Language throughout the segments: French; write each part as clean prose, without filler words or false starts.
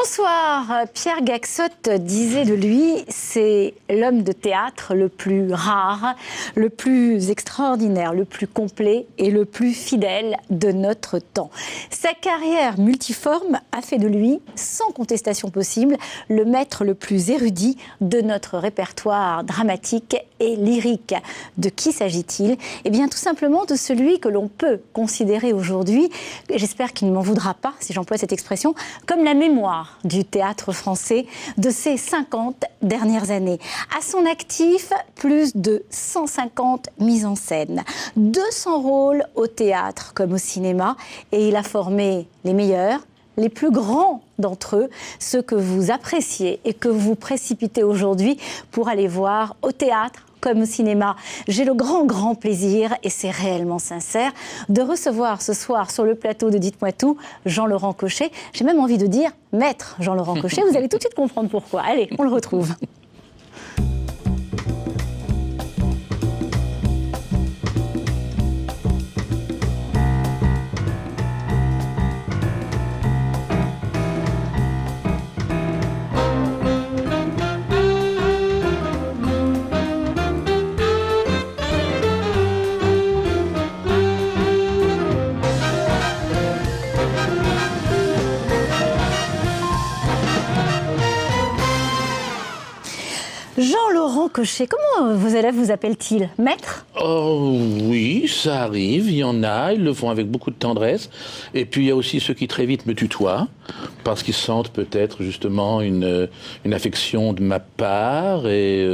Bonsoir. Pierre Gaxotte disait de lui, c'est l'homme de théâtre le plus rare, le plus extraordinaire, le plus complet et le plus fidèle de notre temps. Sa carrière multiforme a fait de lui, sans contestation possible, le maître le plus érudit de notre répertoire dramatique et lyrique. De qui s'agit-il ? Eh bien, tout simplement de celui que l'on peut considérer aujourd'hui, et j'espère qu'il ne m'en voudra pas si j'emploie cette expression, comme la mémoire du théâtre français de ces 50 dernières années. À son actif, plus de 150 mises en scène, 200 rôles au théâtre comme au cinéma, et il a formé les meilleurs, les plus grands d'entre eux, ceux que vous appréciez et que vous précipitez aujourd'hui pour aller voir au théâtre comme au cinéma. J'ai le grand plaisir, et c'est réellement sincère, de recevoir ce soir sur le plateau de Dites-moi tout, Jean-Laurent Cochet. J'ai même envie de dire Maître Jean-Laurent Cochet. Vous allez tout de suite comprendre pourquoi. Allez, on le retrouve. Jean-Laurent Cochet, comment vos élèves vous appellent-ils ? Maître ? Oh oui, ça arrive, il y en a, ils le font avec beaucoup de tendresse. Et puis il y a aussi ceux qui très vite me tutoient, parce qu'ils sentent peut-être justement une affection de ma part et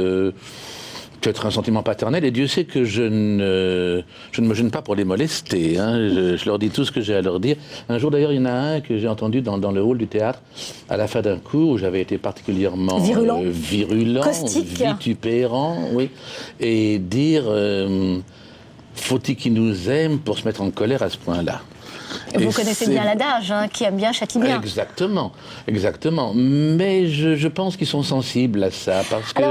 peut-être un sentiment paternel. Et Dieu sait que je ne me gêne pas pour les molester. Hein. Je leur dis tout ce que j'ai à leur dire. Un jour d'ailleurs, il y en a un que j'ai entendu dans le hall du théâtre, à la fin d'un cours où j'avais été particulièrement virulent, caustique, vitupérant, oui, et dire faut-il qu'ils nous aiment pour se mettre en colère à ce point-là. Et vous connaissez bien l'adage, hein, qui aime bien châtie bien. Exactement. Mais je pense qu'ils sont sensibles à ça, parce que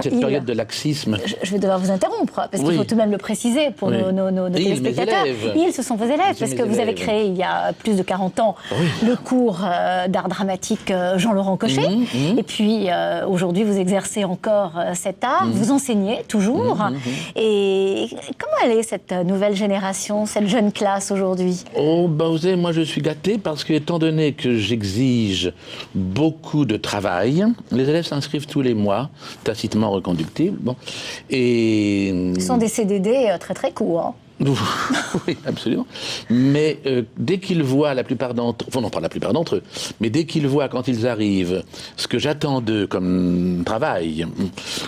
cette période de laxisme... Je vais devoir vous interrompre, parce qu'il faut tout de même le préciser pour nos téléspectateurs. Ils, ce sont vos élèves, parce que vous avez créé, il y a plus de 40 ans, le cours d'art dramatique Jean-Laurent Cochet. Et puis, aujourd'hui, vous exercez encore cet art, vous enseignez toujours. Et comment elle est, cette nouvelle génération, cette jeune classe aujourd'hui ? Vous savez, moi je suis gâté parce que, étant donné que j'exige beaucoup de travail, les élèves s'inscrivent tous les mois, tacitement reconductibles. Et... Ce sont des CDD très courts, hein. Oui, absolument. Mais dès qu'ils voient la plupart d'entre eux, non pas la plupart d'entre eux, mais dès qu'ils voient quand ils arrivent ce que j'attends d'eux comme travail,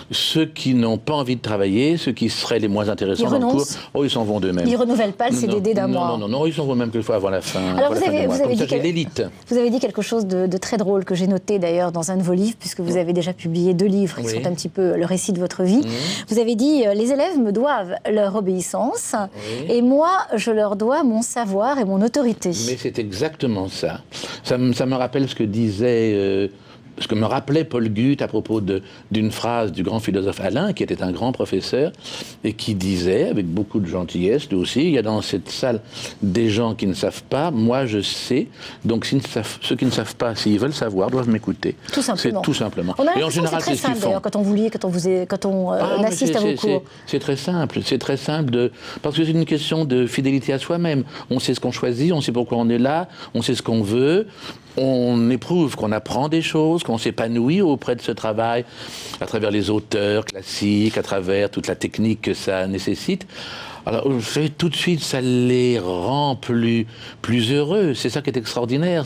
ceux qui n'ont pas envie de travailler, ceux qui seraient les moins intéressants dans le cours, ils s'en vont d'eux-mêmes. Ils ne renouvellent pas le CDD d'un mois. Non, ils s'en vont même quelquefois avant la fin. Alors vous avez l'élite. Vous avez dit quelque chose de très drôle que j'ai noté d'ailleurs dans un de vos livres, puisque vous avez déjà publié 2 livres qui sont un petit peu le récit de votre vie. Vous avez dit les élèves me doivent leur obéissance. Et moi, je leur dois mon savoir et mon autorité. Mais c'est exactement ça. Ça me rappelle ce que disait... ce que me rappelait Paul Gut à propos d'une phrase du grand philosophe Alain, qui était un grand professeur, et qui disait, avec beaucoup de gentillesse, lui aussi, il y a dans cette salle des gens qui ne savent pas, moi je sais, donc ceux qui ne savent pas, s'ils veulent savoir, doivent m'écouter. Tout simplement. C'est tout simplement. On a l'impression que c'est très simple d'ailleurs, quand on vous lit, quand on assiste à vos cours. C'est très simple, parce que c'est une question de fidélité à soi-même. On sait ce qu'on choisit, on sait pourquoi on est là, on sait ce qu'on veut, on éprouve qu'on apprend des choses, qu'on s'épanouit auprès de ce travail, à travers les auteurs classiques, à travers toute la technique que ça nécessite. Alors, tout de suite, ça les rend plus heureux. C'est ça qui est extraordinaire.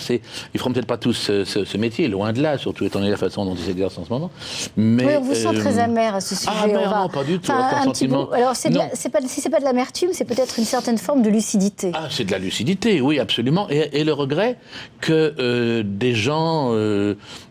Ils feront peut-être pas tous ce métier, loin de là, surtout étant donné la façon dont ils s'exercent en ce moment. Mais oui, on vous sent très amer à ce sujet. Non, pas du tout. Sentiment... Alors, si c'est pas de l'amertume, c'est peut-être une certaine forme de lucidité. Ah, c'est de la lucidité, oui, absolument. Et le regret que des gens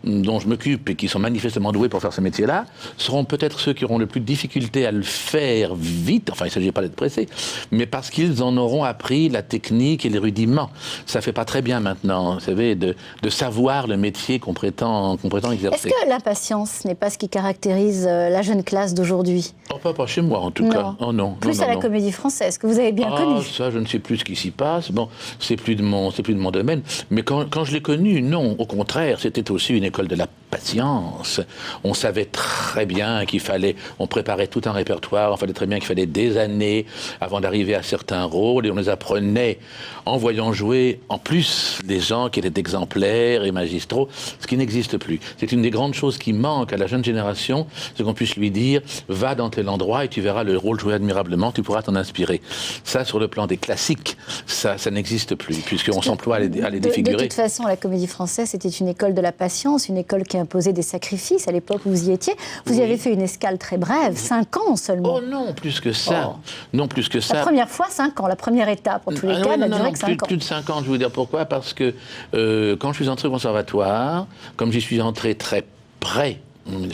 dont je m'occupe et qui sont manifestement doués pour faire ce métier-là seront peut-être ceux qui auront le plus de difficulté à le faire vite. Enfin, il ne s'agit pas d'être précis, intéresser. Mais parce qu'ils en auront appris la technique et les rudiments. Ça fait pas très bien maintenant, vous savez, de savoir le métier qu'on prétend exercer. Est-ce que l'impatience n'est pas ce qui caractérise la jeune classe d'aujourd'hui? Oh, pas chez moi, en tout cas. Oh, non. Plus à la Comédie Française, que vous avez bien connue. Ça, je ne sais plus ce qui s'y passe. Bon, c'est plus de mon domaine. Mais quand je l'ai connue, non. Au contraire, c'était aussi une école de la patience. On savait très bien qu'il fallait... On préparait tout un répertoire. On savait très bien qu'il fallait des années avant d'arriver à certains rôles. Et on les apprenait en voyant jouer, en plus, des gens qui étaient exemplaires et magistraux, ce qui n'existe plus. C'est une des grandes choses qui manque à la jeune génération, c'est qu'on puisse lui dire « Va dans tel endroit et tu verras le rôle joué admirablement, tu pourras t'en inspirer ». Ça, sur le plan des classiques, ça n'existe plus, puisqu'on s'emploie à les défigurer. De toute façon, la Comédie Française, c'était une école de la patience, une école qui imposait des sacrifices à l'époque où vous y étiez. Vous y avez fait une escale très brève, 5 ans seulement. Oh non, plus que ça. Oh. Non, plus que ça. La première fois, 5 ans. La première étape, en tous les cas, n'a duré que 5 ans. Plus de 5 ans, je vais vous dire pourquoi. Parce que quand je suis entré au conservatoire, comme j'y suis entré très près,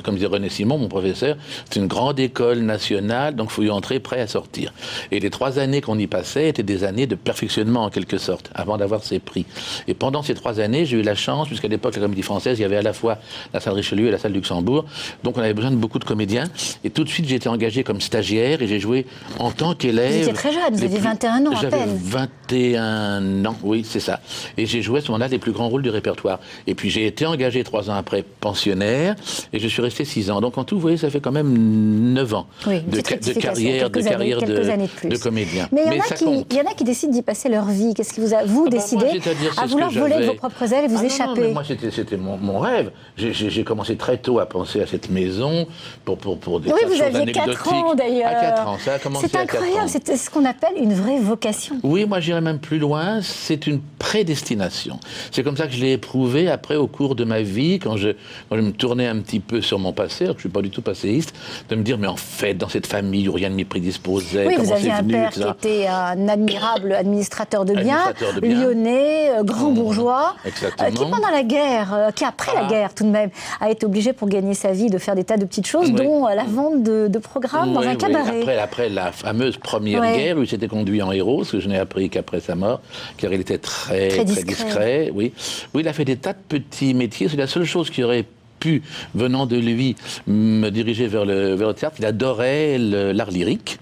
comme disait René Simon, mon professeur, c'est une grande école nationale, donc il faut y entrer prêt à sortir. Et les 3 années qu'on y passait étaient des années de perfectionnement, en quelque sorte, avant d'avoir ces prix. Et pendant ces 3 années, j'ai eu la chance, puisqu'à l'époque, la Comédie Française, il y avait à la fois la salle Richelieu et la salle Luxembourg, donc on avait besoin de beaucoup de comédiens. Et tout de suite, j'ai été engagé comme stagiaire et j'ai joué en tant qu'élève. Vous étiez très jeune, vous aviez 21 ans à peine. J'avais 21 ans, oui, c'est ça. Et j'ai joué à ce moment-là les plus grands rôles du répertoire. Et puis j'ai été engagé 3 ans après pensionnaire, et je suis resté 6 ans. Donc en tout, vous voyez, ça fait quand même 9 ans de carrière de comédien. Mais il y en a qui décident d'y passer leur vie. Qu'est-ce qui vous a, décidé à vouloir voler de vos propres ailes et vous échapper? Non, mais moi, c'était mon rêve. J'ai commencé très tôt à penser à cette maison pour des oui, choses vous aviez anecdotiques. 4 ans d'ailleurs. À 4 ans, ça a commencé à 4 ans. C'est incroyable, c'était ce qu'on appelle une vraie vocation. Oui, moi j'irais même plus loin, c'est une prédestination. C'est comme ça que je l'ai éprouvé après au cours de ma vie, quand je me tournais un petit peu sur mon passé, alors que je ne suis pas du tout passéiste, de me dire, mais en fait, dans cette famille où rien ne m'y prédisposait, oui, comment vous aviez c'est venu, un père etc. qui était un admirable administrateur de biens, lyonnais, grand bourgeois, qui pendant la guerre, qui après la guerre tout de même, a été obligé pour gagner sa vie de faire des tas de petites choses, dont la vente de programmes dans un cabaret. Après la fameuse première guerre, où il s'était conduit en héros, ce que je n'ai appris qu'après sa mort, car il était très discret. Oui, il a fait des tas de petits métiers. C'est la seule chose qui aurait pu, venant de lui, me diriger vers le théâtre. Il adorait l'art lyrique.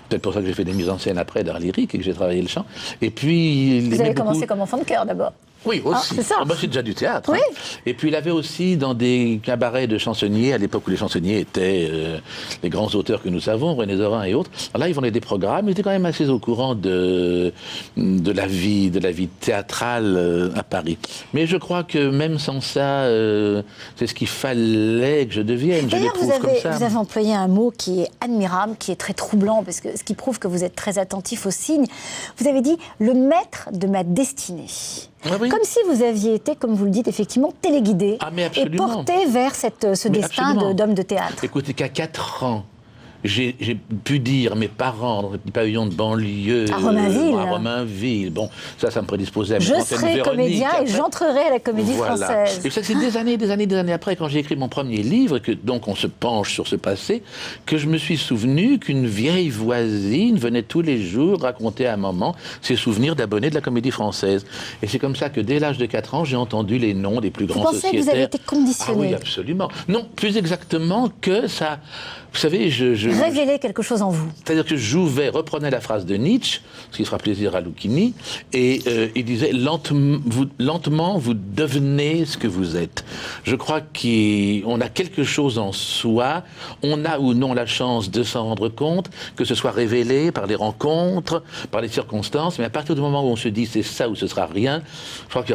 Peut-être pour ça que j'ai fait des mises en scène après d'art lyrique et que j'ai travaillé le chant. Et puis... Vous avez commencé comme enfant de chœur d'abord. Oui, aussi. C'est ça. C'est déjà du théâtre. Oui. Et puis il avait aussi dans des cabarets de chansonniers, à l'époque où les chansonniers étaient les grands auteurs que nous savons, René Zorin et autres. Alors là, ils vendaient des programmes, ils étaient quand même assez au courant de la vie théâtrale à Paris. Mais je crois que même sans ça, c'est ce qu'il fallait que je devienne. D'ailleurs, vous avez employé un mot qui est admirable, qui est très troublant, parce que ce qui prouve que vous êtes très attentif aux signes. Vous avez dit « le maître de ma destinée ». Ah oui. Comme si vous aviez été, comme vous le dites, effectivement téléguidé et porté vers ce destin d'homme de théâtre. Écoutez, qu'à 4 ans, j'ai pu dire à mes parents dans le petit pavillon de banlieue à Romainville. Bon, ça me prédisposait à je serai comédien et j'entrerai à la Comédie Française. Et ça, c'est des années après, quand j'ai écrit mon premier livre, que donc on se penche sur ce passé, que je me suis souvenu qu'une vieille voisine venait tous les jours raconter à maman ses souvenirs d'abonnés de la Comédie Française. Et c'est comme ça que dès l'âge de 4 ans, j'ai entendu les noms des plus grands sociétaires. Vous pensez que vous avez été conditionné? Ah oui, absolument. Non, plus exactement que ça... Vous savez, révéler quelque chose en vous. C'est-à-dire que reprenais la phrase de Nietzsche, ce qui fera plaisir à Lucchini, et il disait lentement vous devenez ce que vous êtes. Je crois qu'on a quelque chose en soi, on a ou non la chance de s'en rendre compte, que ce soit révélé par les rencontres, par les circonstances, mais à partir du moment où on se dit c'est ça ou ce sera rien, je crois que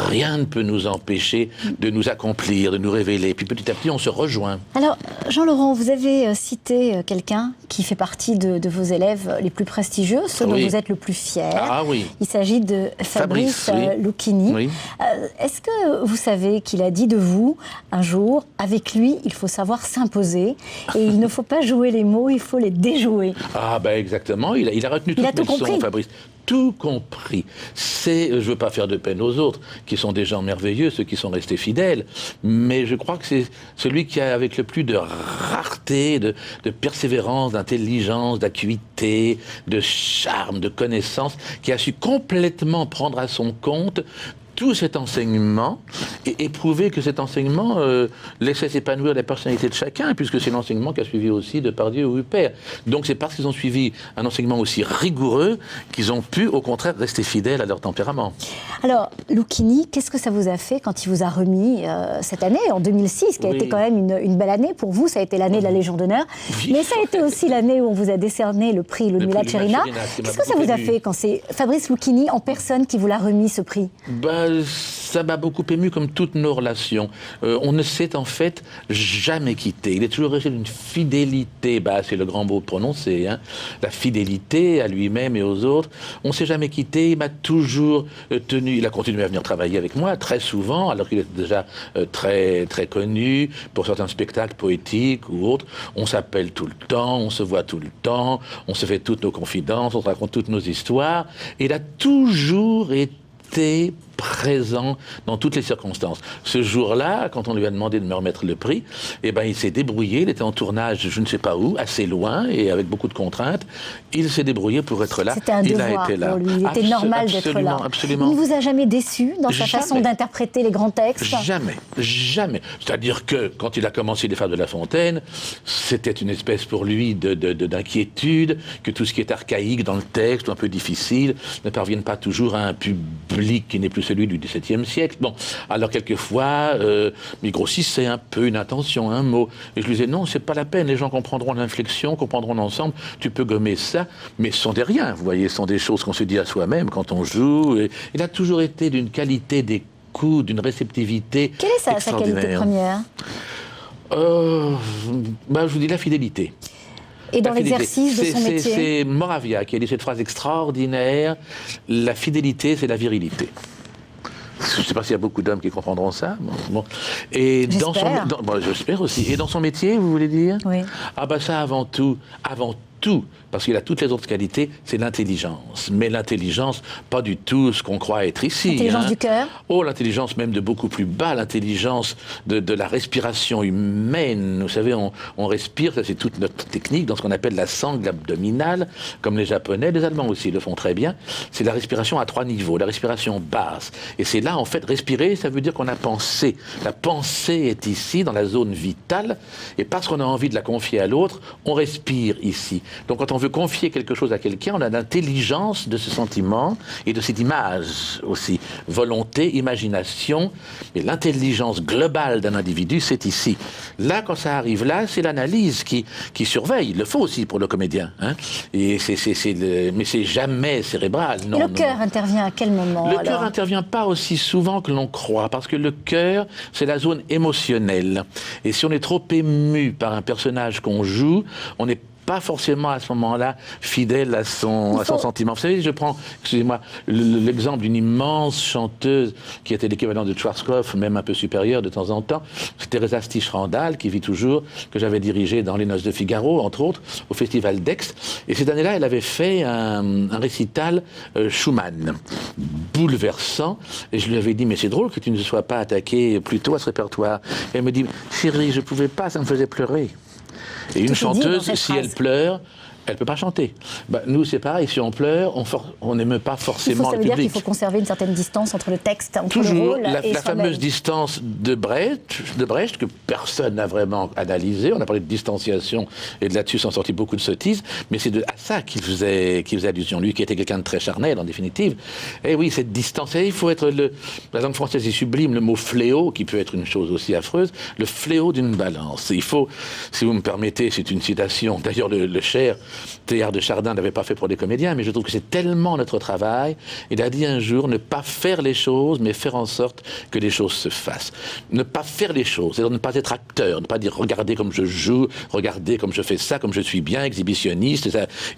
rien ne peut nous empêcher de nous accomplir, de nous révéler. Puis petit à petit, on se rejoint. Alors, Jean-Laurent, vous avez cité quelqu'un qui fait partie de vos élèves les plus prestigieux, ceux dont vous êtes le plus fier. Ah oui. Il s'agit de Fabrice Lucchini. Oui. Est-ce que vous savez qu'il a dit de vous, un jour, avec lui, il faut savoir s'imposer et il ne faut pas jouer les mots, il faut les déjouer. Ah ben exactement, il a retenu toutes mes leçons, Fabrice. tout compris. Je ne veux pas faire de peine aux autres, qui sont des gens merveilleux, ceux qui sont restés fidèles, mais je crois que c'est celui qui a avec le plus de rareté, de persévérance, d'intelligence, d'acuité, de charme, de connaissance, qui a su complètement prendre à son compte tout cet enseignement et prouver que cet enseignement laissait s'épanouir la personnalité de chacun, puisque c'est l'enseignement qu'a suivi aussi Depardieu ou Huppert. Donc c'est parce qu'ils ont suivi un enseignement aussi rigoureux qu'ils ont pu, au contraire, rester fidèles à leur tempérament. Alors, Lucchini, qu'est-ce que ça vous a fait quand il vous a remis cette année, en 2006, qui a été quand même une belle année pour vous? Ça a été l'année de la Légion d'honneur, mais ça a été aussi l'année où on vous a décerné le prix Ludmilla Tcherina. Qu'est-ce que ça vous a fait quand c'est Fabrice Lucchini en personne qui vous l'a remis, ce prix? Ça m'a beaucoup ému, comme toutes nos relations. On ne s'est en fait jamais quitté. Il est toujours resté d'une fidélité, c'est le grand mot prononcé, hein, la fidélité à lui-même et aux autres. On ne s'est jamais quitté, il m'a toujours tenu, il a continué à venir travailler avec moi très souvent, alors qu'il était déjà très, très connu pour certains spectacles poétiques ou autres. On s'appelle tout le temps, on se voit tout le temps, on se fait toutes nos confidences, on se raconte toutes nos histoires. Et il a toujours été présent dans toutes les circonstances. Ce jour-là, quand on lui a demandé de me remettre le prix, il s'est débrouillé, il était en tournage je ne sais pas où, assez loin et avec beaucoup de contraintes. Il s'est débrouillé pour être là. C'était un devoir pour lui. Il était normal d'être là. Absolument. Il ne vous a jamais déçu dans sa façon d'interpréter les grands textes? Jamais. Jamais. C'est-à-dire que quand il a commencé Les Fables de La Fontaine, c'était une espèce pour lui d'inquiétude, que tout ce qui est archaïque dans le texte ou un peu difficile ne parvienne pas toujours à un public qui n'est plus celui du XVIIe siècle. Bon, alors quelquefois, il grossissait un peu une intention, un mot. Et je lui disais, non, c'est pas la peine, les gens comprendront l'inflexion, comprendront l'ensemble, tu peux gommer ça, mais ce sont des riens, vous voyez, ce sont des choses qu'on se dit à soi-même quand on joue. Et il a toujours été d'une qualité d'écoute, d'une réceptivité. Quelle est sa qualité première? Je vous dis la fidélité. Et dans l'exercice de son métier? C'est Moravia qui a dit cette phrase extraordinaire, la fidélité, c'est la virilité. Je ne sais pas s'il y a beaucoup d'hommes qui comprendront ça. Bon. Et j'espère aussi. Et dans son métier, vous voulez dire? Oui. Ça avant tout, parce qu'il a toutes les autres qualités, c'est l'intelligence. Mais l'intelligence, pas du tout ce qu'on croit être ici. L'intelligence du cœur? Oh, l'intelligence même de beaucoup plus bas, l'intelligence de la respiration humaine. Vous savez, on respire, ça c'est toute notre technique, dans ce qu'on appelle la sangle abdominale, comme les Japonais, les Allemands aussi le font très bien. C'est la respiration à 3 niveaux, la respiration basse. Et c'est là, en fait, respirer, ça veut dire qu'on a pensé. La pensée est ici, dans la zone vitale, et parce qu'on a envie de la confier à l'autre, on respire ici. Donc quand on veut confier quelque chose à quelqu'un, on a l'intelligence de ce sentiment et de cette image aussi. Volonté, imagination, et l'intelligence globale d'un individu, c'est ici. Là, quand ça arrive là, c'est l'analyse qui surveille. Il le faut aussi pour le comédien. Hein. Et mais c'est jamais cérébral. Non, et le cœur intervient à quel moment? Le cœur n'intervient pas aussi souvent que l'on croit, parce que le cœur, c'est la zone émotionnelle. Et si on est trop ému par un personnage qu'on joue, on n'est pas forcément à ce moment-là fidèle à son sentiment. Vous savez, je prends, excusez-moi, l'exemple d'une immense chanteuse qui était l'équivalent de Schwarzkopf, même un peu supérieure de temps en temps, c'est Teresa Stich-Randall, qui vit toujours, que j'avais dirigée dans Les Noces de Figaro, entre autres, au Festival d'Aix. Et cette année-là, elle avait fait un récital Schumann, bouleversant, et je lui avais dit, mais c'est drôle que tu ne sois pas attaqué plus tôt à ce répertoire. Et elle me dit, chérie, je ne pouvais pas, ça me faisait pleurer. Et une chanteuse, si elle pleure, elle ne peut pas chanter. Nous, c'est pareil, si on pleure, on n'aime pas forcément le public. Ça veut dire qu'il faut conserver une certaine distance entre le texte, entre toujours, le rôle et la fameuse distance de Brecht, que personne n'a vraiment analysée. On a parlé de distanciation, et de là-dessus sont sortis beaucoup de sottises, mais c'est à ça qu'il faisait allusion, lui qui était quelqu'un de très charnel, en définitive. Et oui, cette distance, il faut être la langue française est sublime, le mot fléau, qui peut être une chose aussi affreuse, le fléau d'une balance. Il faut, si vous me permettez, c'est une citation, d'ailleurs le cher Théard de Chardin n'avait pas fait pour les comédiens, mais je trouve que c'est tellement notre travail. Il a dit un jour, ne pas faire les choses, mais faire en sorte que les choses se fassent. Ne pas faire les choses, c'est-à-dire ne pas être acteur, ne pas dire regardez comme je joue, regardez comme je fais ça, comme je suis bien, exhibitionniste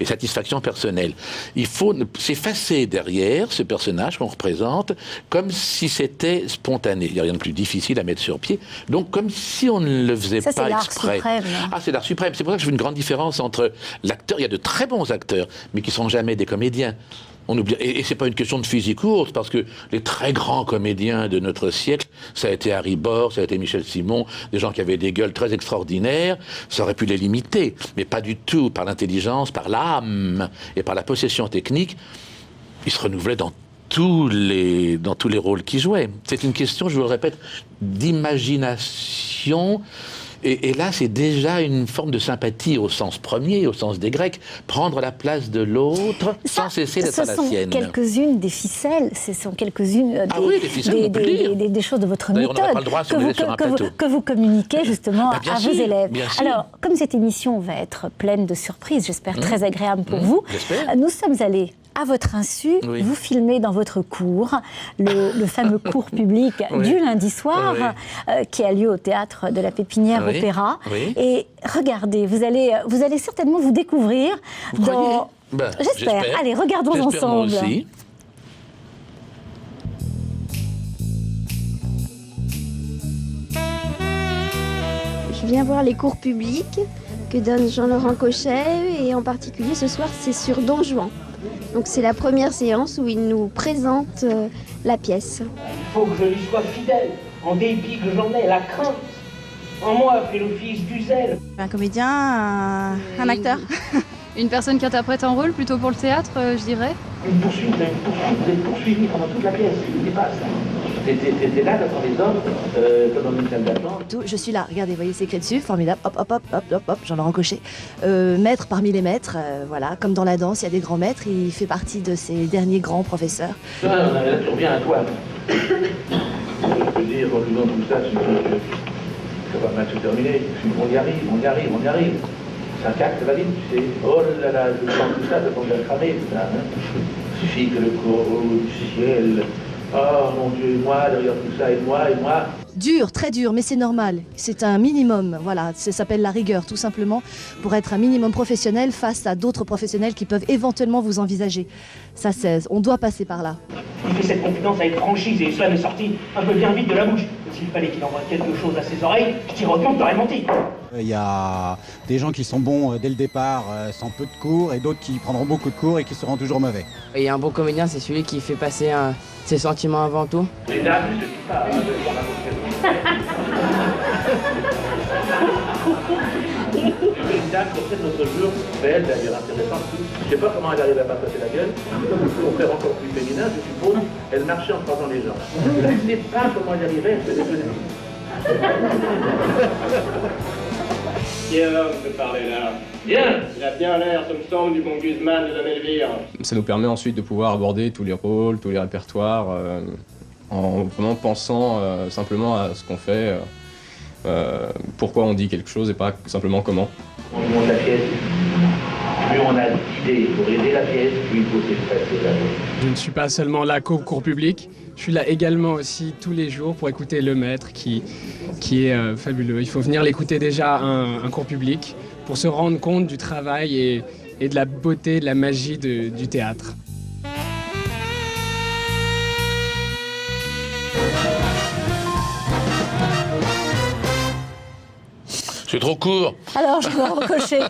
et satisfaction personnelle. Il faut s'effacer derrière ce personnage qu'on représente comme si c'était spontané. Il n'y a rien de plus difficile à mettre sur pied. Donc comme si on ne le faisait pas exprès. Suprême. C'est l'art suprême. C'est pour ça que je fais une grande différence entre l'acteur. Il y a de très bons acteurs, mais qui ne sont jamais des comédiens. On oublie, et c'est pas une question de physique ou autre, parce que les très grands comédiens de notre siècle, ça a été Harry Bor, ça a été Michel Simon, des gens qui avaient des gueules très extraordinaires, ça aurait pu les limiter, mais pas du tout par l'intelligence, par l'âme et par la possession technique. Ils se renouvelaient dans tous les rôles qu'ils jouaient. C'est une question, je vous le répète, d'imagination. Et là, c'est déjà une forme de sympathie au sens premier, au sens des Grecs, prendre la place de l'autre sans cesser d'être à la sienne. Ce sont quelques-unes des ficelles, ce sont quelques-unes des choses de votre méthode on n'a pas le droit que vous communiquez justement à vos élèves. Alors, comme cette émission va être pleine de surprises, j'espère très agréable pour vous, nous sommes allés à votre insu, vous filmez dans votre cours, le fameux cours public du lundi soir, qui a lieu au Théâtre de la Pépinière Opéra. Et regardez, vous allez certainement vous découvrir dans... J'espère. Allez, regardons ensemble. Moi aussi. Je viens voir les cours publics que donne Jean-Laurent Cochet, et en particulier ce soir, c'est sur Don Juan. Donc c'est la première séance où il nous présente la pièce. Il faut que je lui sois fidèle, en dépit que j'en ai la crainte. En moi fait l'office du zèle. Un comédien, un acteur. Une personne qui interprète un rôle plutôt pour le théâtre, je dirais. Une poursuite, vous êtes poursuivi pendant toute la pièce, il dépasse. T'es là devant les autres, comme dans une scène d'attente. Je suis là, regardez, vous voyez, c'est écrit dessus, formidable, hop, hop, hop, hop, hop, hop, Jean-Laurent Cochet. Maître parmi les maîtres, voilà, comme dans la danse, il y a des grands maîtres, il fait partie de ces derniers grands professeurs. Là, tu reviens à toi. Je peux dire, en faisant tout ça, ça va mal se terminer. On y arrive. Ça caque la ligne, tu sais. Oh là là, je sens tout ça, ça tombe à cramer, tout ça. Il suffit que le corps du ciel... Oh mon Dieu, moi, derrière tout ça, et moi. Dur, très dur, mais c'est normal. C'est un minimum, voilà. Ça s'appelle la rigueur, tout simplement, pour être un minimum professionnel face à d'autres professionnels qui peuvent éventuellement vous envisager. Ça, on doit passer par là. Il fait cette confidence avec franchise, et cela m'est sorti un peu bien vite de la bouche. S'il fallait qu'il envoie quelque chose à ses oreilles, je t'y recompte, t'aurais menti. Il y a des gens qui sont bons dès le départ sans peu de cours, et d'autres qui prendront beaucoup de cours et qui seront toujours mauvais. Et un bon comédien, c'est celui qui fait passer ses sentiments avant tout. Les dames, je ne dis pas. Une dame sur cette notre jour, belle d'ailleurs, intéressante. Je ne sais pas comment elle arrive à pas passer la gueule. Pour faire encore plus féminin, je suppose, elle marchait en croisant les jambes. Je ne sais pas comment elle arrivait, elle faisait des Quel homme peut parler là? Bien. Il a bien l'air, ça me semble, du bon Guzman de la Melvire. Ça nous permet ensuite de pouvoir aborder tous les rôles, tous les répertoires, en vraiment pensant simplement à ce qu'on fait, pourquoi on dit quelque chose et pas simplement comment. On monte la pièce, plus on a d'idées pour aider la pièce, plus il faut s'effacer la pièce. Je ne suis pas seulement là qu'au cours public, je suis là également aussi tous les jours pour écouter le maître qui est fabuleux. Il faut venir l'écouter déjà un cours public pour se rendre compte du travail et de la beauté, de la magie du théâtre. C'est trop court. Alors, je vais recocher.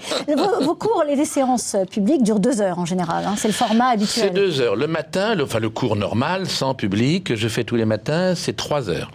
Vos cours, les séances publiques durent 2 heures en général. Hein, c'est le format habituel. C'est 2 heures. Le matin, le cours normal, sans public, que je fais tous les matins, c'est 3 heures.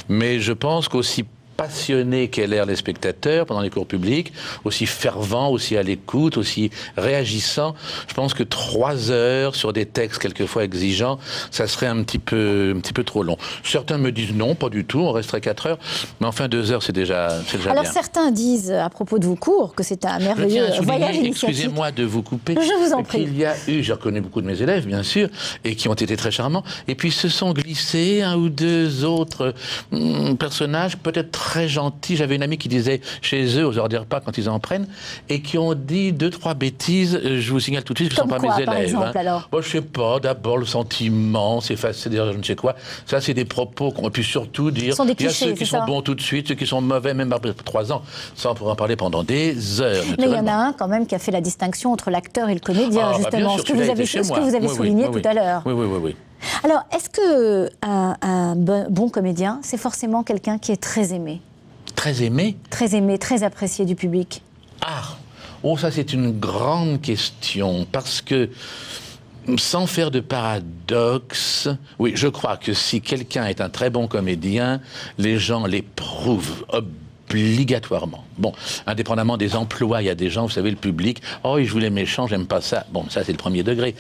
Mais je pense qu'aussi passionné qu'aient l'air les spectateurs pendant les cours publics, aussi fervent, aussi à l'écoute, aussi réagissant. Je pense que 3 heures sur des textes quelquefois exigeants, ça serait un petit peu trop long. Certains me disent non, pas du tout, on resterait 4 heures, mais enfin 2 heures c'est déjà bien. Alors certains disent à propos de vos cours que c'est un merveilleux voyage initiatique. Excusez-moi de vous couper. Je vous en prie. Il y a eu, j'ai reconnu beaucoup de mes élèves bien sûr, et qui ont été très charmants, et puis se sont glissés 1 ou 2 autres personnages peut-être très gentils. J'avais une amie qui disait chez eux, aux heures des repas, quand ils en prennent, et qui ont dit 2-3 bêtises, je vous signale tout de suite, ce ne sont pas mes élèves. Par exemple, alors Bon, je sais pas, d'abord le sentiment, s'effacer derrière je ne sais quoi. Ça, c'est des propos qu'on pu surtout dire. Il y a ceux qui sont bons tout de suite, ceux qui sont mauvais, même après 3 ans. Ça, on pourra en parler pendant des heures. Mais il y en a un quand même qui a fait la distinction entre l'acteur et le comédien, justement, ce que vous avez souligné tout à l'heure. Oui. Alors, est-ce qu'un bon comédien, c'est forcément quelqu'un qui est très aimé? Très aimé? Très aimé, très apprécié du public. Ah! Oh, ça c'est une grande question, parce que Sans faire de paradoxe, oui, je crois que si quelqu'un est un très bon comédien, les gens l'éprouvent obligatoirement. Bon, indépendamment des emplois, il y a des gens, vous savez, le public, oh, je voulais méchant, j'aime pas ça. Bon, ça c'est le premier degré.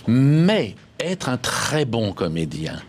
Mais être un très bon comédien,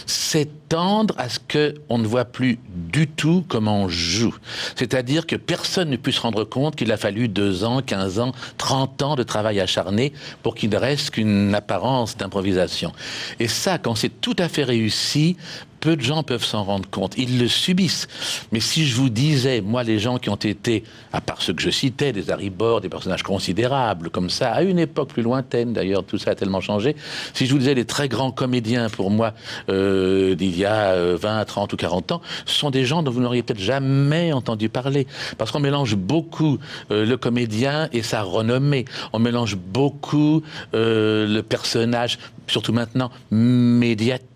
c'est tendre à ce qu'on ne voit plus du tout comment on joue. C'est-à-dire que personne ne puisse se rendre compte qu'il a fallu 2 ans, 15 ans, 30 ans de travail acharné pour qu'il ne reste qu'une apparence d'improvisation. Et ça, quand c'est tout à fait réussi, peu de gens peuvent s'en rendre compte. Ils le subissent. Mais si je vous disais, moi, les gens qui ont été, à part ceux que je citais, des Harry Bor, des personnages considérables, comme ça, à une époque plus lointaine, d'ailleurs, tout ça a tellement changé. Si je vous disais les très grands comédiens, pour moi, d'il y a 20, 30 ou 40 ans, ce sont des gens dont vous n'auriez peut-être jamais entendu parler. Parce qu'on mélange beaucoup le comédien et sa renommée. On mélange beaucoup le personnage, surtout maintenant, médiatique.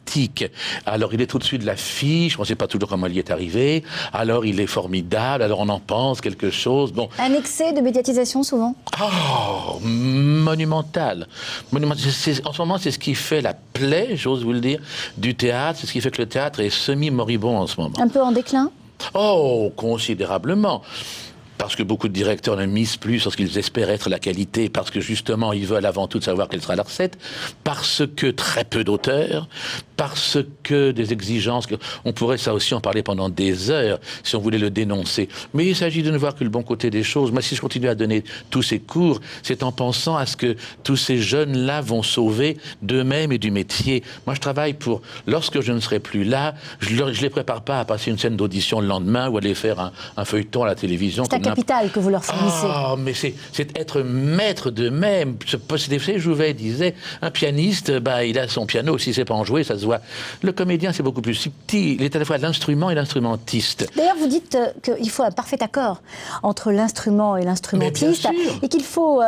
Alors il est au-dessus de l'affiche, on ne sait pas toujours comment il y est arrivé, alors il est formidable, alors on en pense quelque chose. Bon. Un excès de médiatisation souvent? Oh, monumental. En ce moment, c'est ce qui fait la plaie, j'ose vous le dire, du théâtre, c'est ce qui fait que le théâtre est semi-moribond en ce moment. Un peu en déclin? Oh, considérablement. Parce que beaucoup de directeurs ne misent plus sur ce qu'ils espèrent être la qualité, parce que justement ils veulent avant tout savoir quelle sera la recette, parce que très peu d'auteurs, parce que des exigences, on pourrait ça aussi en parler pendant des heures si on voulait le dénoncer. Mais il s'agit de ne voir que le bon côté des choses. Moi, si je continue à donner tous ces cours, c'est en pensant à ce que tous ces jeunes-là vont sauver d'eux-mêmes et du métier. Moi, je travaille pour, lorsque je ne serai plus là, je les prépare pas à passer une scène d'audition le lendemain ou aller faire un feuilleton à la télévision. Capital que vous leur fournissez. Ah, mais c'est être maître d'eux-mêmes. Jouvet disait, un pianiste, il a son piano, si c'est pas en jouer, ça se voit. Le comédien, c'est beaucoup plus subtil. Il est à la fois l'instrument et l'instrumentiste. D'ailleurs, vous dites qu'il faut un parfait accord entre l'instrument et l'instrumentiste, et qu'il faut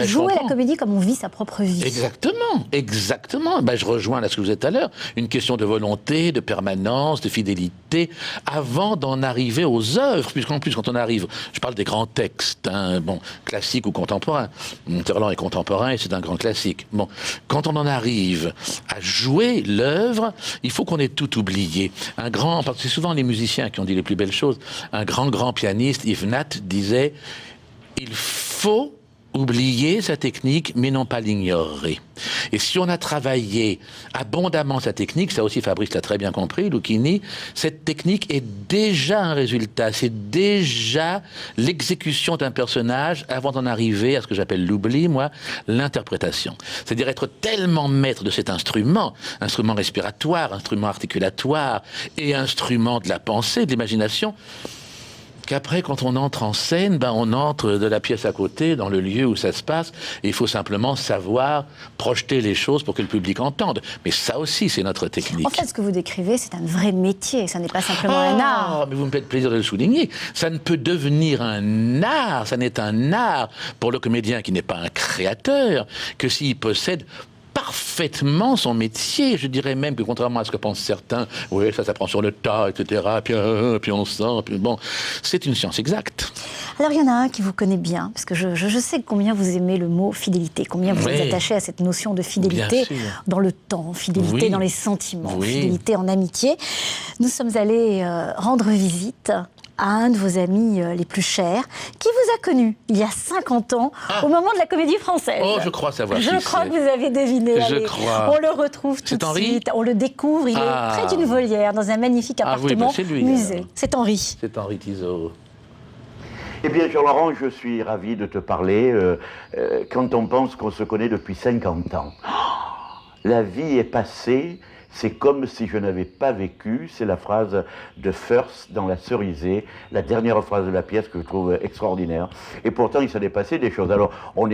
jouer la comédie comme on vit sa propre vie. Exactement. Je rejoins là ce que vous êtes à l'heure. Une question de volonté, de permanence, de fidélité, avant d'en arriver aux œuvres. Puisqu'en plus, quand on arrive, je parle des grands textes, classiques ou contemporains. Monterland est contemporain et c'est un grand classique. Bon, quand on en arrive à jouer l'œuvre, il faut qu'on ait tout oublié. Parce que c'est souvent les musiciens qui ont dit les plus belles choses. Un grand pianiste, Yves Nat, disait « Il faut oublier sa technique, mais non pas l'ignorer. » Et si on a travaillé abondamment sa technique, ça aussi Fabrice l'a très bien compris, Lucchini, cette technique est déjà un résultat, c'est déjà l'exécution d'un personnage avant d'en arriver à ce que j'appelle l'oubli, moi, l'interprétation. C'est-à-dire être tellement maître de cet instrument respiratoire, instrument articulatoire et instrument de la pensée, de l'imagination, qu'après, quand on entre en scène, on entre de la pièce à côté, dans le lieu où ça se passe, et il faut simplement savoir projeter les choses pour que le public entende. Mais ça aussi, c'est notre technique. En fait, ce que vous décrivez, c'est un vrai métier, ça n'est pas simplement un art. Mais vous me faites plaisir de le souligner. Ça ne peut devenir un art, ça n'est un art pour le comédien qui n'est pas un créateur, que s'il possède parfaitement son métier. Je dirais même que contrairement à ce que pensent certains, oui, ça s'apprend sur le tas, etc., puis on sent, puis bon, c'est une science exacte. Alors, il y en a un qui vous connaît bien, parce que je sais combien vous aimez le mot fidélité, combien vous êtes attaché à cette notion de fidélité dans le temps, fidélité dans les sentiments, fidélité en amitié. Nous sommes allés rendre visite à un de vos amis les plus chers, qui vous a connu il y a 50 ans, au moment de la Comédie Française. Oh, je crois savoir Je crois que vous avez deviné. Je crois. On le retrouve tout de suite, on le découvre, il est près d'une volière, dans un magnifique appartement musée. C'est Henri. C'est Henri Tizot. Eh bien, Jean-Laurent, je suis ravi de te parler quand on pense qu'on se connaît depuis 50 ans. La vie est passée, c'est comme si je n'avais pas vécu. C'est la phrase de First dans La Cerisée, la dernière phrase de la pièce que je trouve extraordinaire. Et pourtant, il s'en est passé des choses. Alors, on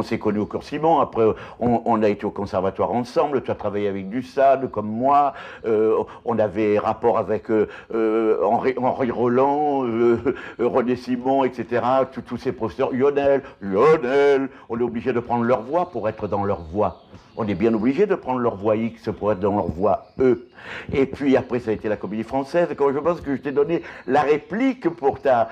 s'est connus au cours Simon, après on a été au conservatoire ensemble, tu as travaillé avec Dussade, comme moi, on avait rapport avec Henri Roland, René Simon, etc., tous ces professeurs, Lionel, on est obligé de prendre leur voix pour être dans leur voix. On est bien obligé de prendre leur voix X pour célèbres dans leur voix, eux. Et puis après, ça a été la Comédie Française. Quand je pense que je t'ai donné la réplique pour ta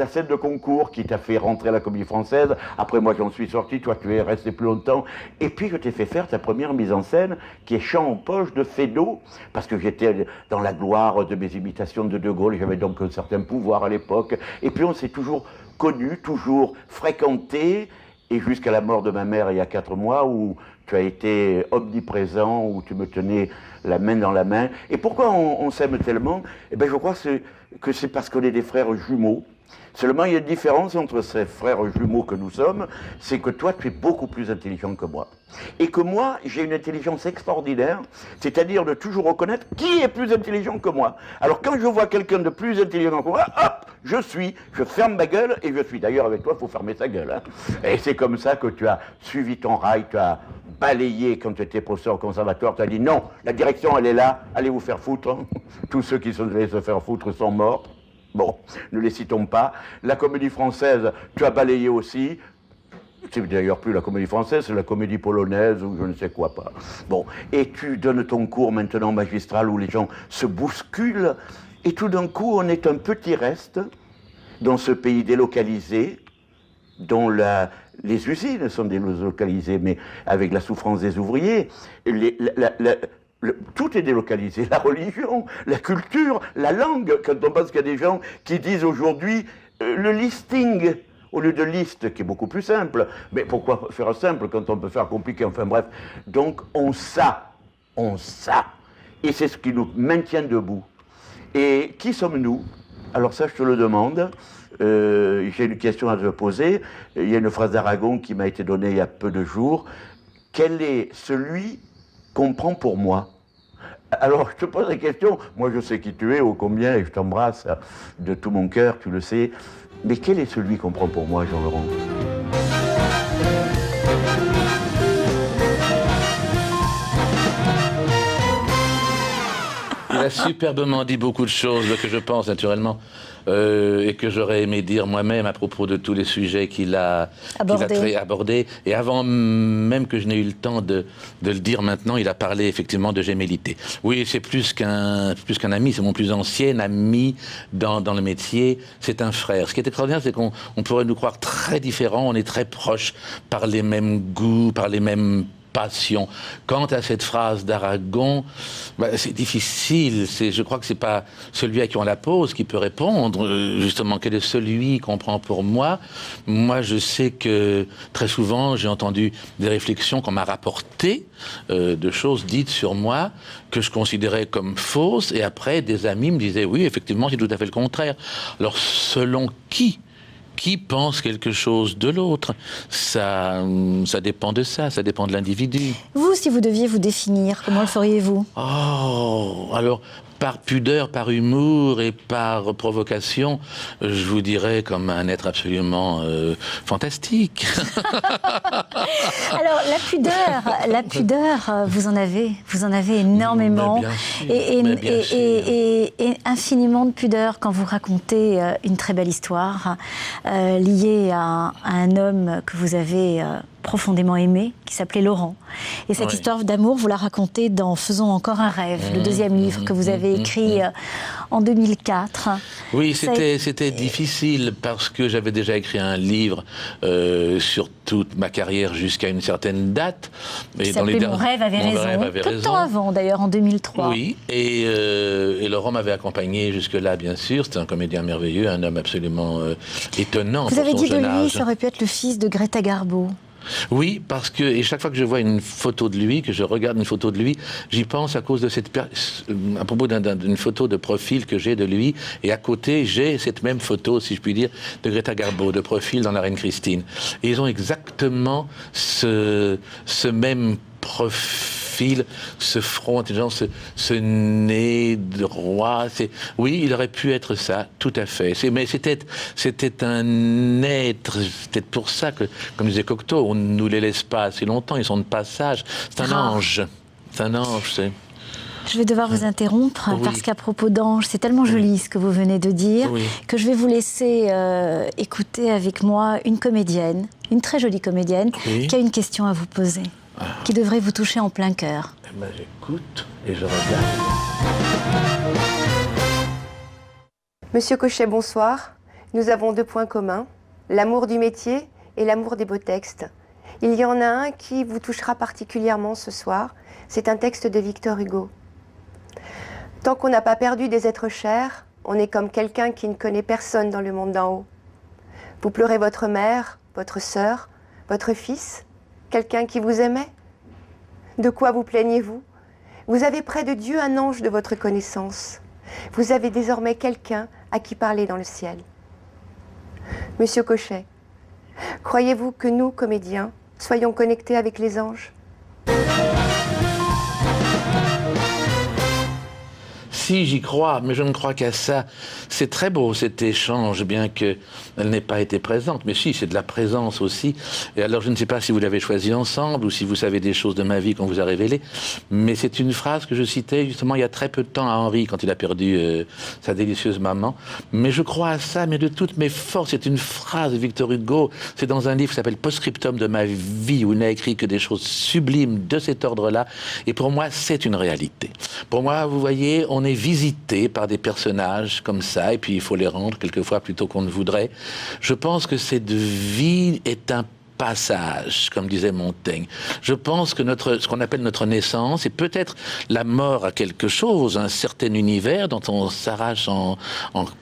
scène de concours qui t'a fait rentrer à la Comédie Française. Après, moi, j'en suis sorti. Toi, tu es resté plus longtemps. Et puis, je t'ai fait faire ta première mise en scène, qui est Chant en poche de Feydeau, parce que j'étais dans la gloire de mes imitations de De Gaulle. J'avais donc un certain pouvoir à l'époque. Et puis, on s'est toujours connus, toujours fréquentés. Et jusqu'à la mort de ma mère il y a 4 mois, où tu as été omniprésent, où tu me tenais la main dans la main. Et pourquoi on s'aime tellement? Eh bien, je crois que c'est parce qu'on est des frères jumeaux. Seulement, il y a une différence entre ces frères jumeaux que nous sommes, c'est que toi, tu es beaucoup plus intelligent que moi. Et que moi, j'ai une intelligence extraordinaire, c'est-à-dire de toujours reconnaître qui est plus intelligent que moi. Alors, quand je vois quelqu'un de plus intelligent que moi, hop, je ferme ma gueule et je suis. D'ailleurs, avec toi, il faut fermer sa gueule. Hein. Et c'est comme ça que tu as suivi ton rail, tu as balayé quand tu étais professeur au conservatoire, tu as dit non, la direction, elle est là, allez vous faire foutre. Tous ceux qui sont allés se faire foutre sont morts. Bon, ne les citons pas. La Comédie Française, tu as balayé aussi. C'est d'ailleurs plus la Comédie Française, c'est la Comédie Polonaise ou je ne sais quoi pas. Bon, et tu donnes ton cours maintenant magistral où les gens se bousculent et tout d'un coup on est un petit reste dans ce pays délocalisé dont les usines sont délocalisées mais avec la souffrance des ouvriers. Tout est délocalisé, la religion, la culture, la langue. Quand on pense qu'il y a des gens qui disent aujourd'hui le listing au lieu de liste, qui est beaucoup plus simple. Mais pourquoi faire simple quand on peut faire compliqué? Enfin bref. Donc on sait. Et c'est ce qui nous maintient debout. Et qui sommes-nous? Alors ça, je te le demande. J'ai une question à te poser. Il y a une phrase d'Aragon qui m'a été donnée il y a peu de jours. Quel est celui qu'on prend pour moi? Alors, je te pose la question. Moi, je sais qui tu es, ô combien, et je t'embrasse de tout mon cœur, tu le sais. Mais quel est celui qu'on prend pour moi, Jean-Laurent? Il a superbement dit beaucoup de choses que je pense naturellement et que j'aurais aimé dire moi-même à propos de tous les sujets qu'il a abordés. Et avant même que je n'ai eu le temps de le dire maintenant, il a parlé effectivement de gémellité. Oui, c'est plus qu'un ami, c'est mon plus ancien ami dans le métier. C'est un frère. Ce qui est extraordinaire, c'est qu'on pourrait nous croire très différents, on est très proches par les mêmes goûts, par les mêmes passion. Quant à cette phrase d'Aragon, c'est difficile. Je crois que c'est pas celui à qui on la pose qui peut répondre. Justement, quel est celui qu'on prend pour moi? Moi, je sais que très souvent, j'ai entendu des réflexions qu'on m'a rapportées de choses dites sur moi que je considérais comme fausses. Et après, des amis me disaient oui, effectivement, c'est tout à fait le contraire. Alors, selon qui pense quelque chose de l'autre? Ça dépend de ça dépend de l'individu. Vous, si vous deviez vous définir, comment le feriez-vous? Alors, par pudeur, par humour et par provocation, je vous dirais comme un être absolument fantastique. Alors, la pudeur, vous en avez énormément. Et infiniment de pudeur quand vous racontez une très belle histoire liée à un homme que vous avez profondément aimé, qui s'appelait Laurent. Et cette histoire d'amour, vous la racontez dans Faisons encore un rêve, le deuxième livre que vous avez écrit en 2004. Oui, c'était difficile parce que j'avais déjà écrit un livre sur toute ma carrière jusqu'à une certaine date. Qui s'appelait Mon rêve avait raison. Peu de temps avant, d'ailleurs, en 2003. Oui, et Laurent m'avait accompagné jusque-là, bien sûr. C'était un comédien merveilleux, un homme absolument étonnant. Vous avez dit de lui, ça aurait pu être le fils de Greta Garbo. Oui, parce que et chaque fois que je vois une photo de lui, que je regarde une photo de lui, j'y pense à cause de à propos d'une photo de profil que j'ai de lui, et à côté j'ai cette même photo, si je puis dire, de Greta Garbo, de profil dans La Reine Christine. Et ils ont exactement ce même profil, ce front intelligent, ce nez droit. Oui, il aurait pu être ça, tout à fait. Mais c'était un être. C'est peut-être pour ça que, comme disait Cocteau, on ne nous les laisse pas assez longtemps. Ils sont de passage. C'est un ange. C'est un ange, c'est. Je vais devoir vous interrompre parce qu'à propos d'ange, c'est tellement joli ce que vous venez de dire que je vais vous laisser écouter avec moi une comédienne, une très jolie comédienne, qui a une question à vous poser, qui devrait vous toucher en plein cœur. Ben, j'écoute et je regarde. Monsieur Cochet, bonsoir. Nous avons 2 points communs, l'amour du métier et l'amour des beaux textes. Il y en a un qui vous touchera particulièrement ce soir. C'est un texte de Victor Hugo. Tant qu'on n'a pas perdu des êtres chers, on est comme quelqu'un qui ne connaît personne dans le monde d'en haut. Vous pleurez votre mère, votre sœur, votre fils, quelqu'un qui vous aimait. De quoi vous plaignez-vous? Vous avez près de Dieu un ange de votre connaissance. Vous avez désormais quelqu'un à qui parler dans le ciel. Monsieur Cochet, croyez-vous que nous, comédiens, soyons connectés avec les anges? Si, j'y crois, mais je ne crois qu'à ça. C'est très beau cet échange, bien qu'elle n'ait pas été présente. Mais si, c'est de la présence aussi. Et alors, je ne sais pas si vous l'avez choisi ensemble ou si vous savez des choses de ma vie qu'on vous a révélées. Mais c'est une phrase que je citais justement il y a très peu de temps à Henri, quand il a perdu sa délicieuse maman. Mais je crois à ça, mais de toutes mes forces. C'est une phrase de Victor Hugo. C'est dans un livre qui s'appelle Postscriptum de ma vie, où il n'a écrit que des choses sublimes de cet ordre-là. Et pour moi, c'est une réalité. Pour moi, vous voyez, on est visité par des personnages comme ça, et puis il faut les rendre quelquefois plutôt qu'on ne voudrait. Je pense que cette vie est un passage, comme disait Montaigne. Je pense que ce qu'on appelle notre naissance, est peut-être la mort à quelque chose, un certain univers dont on s'arrache en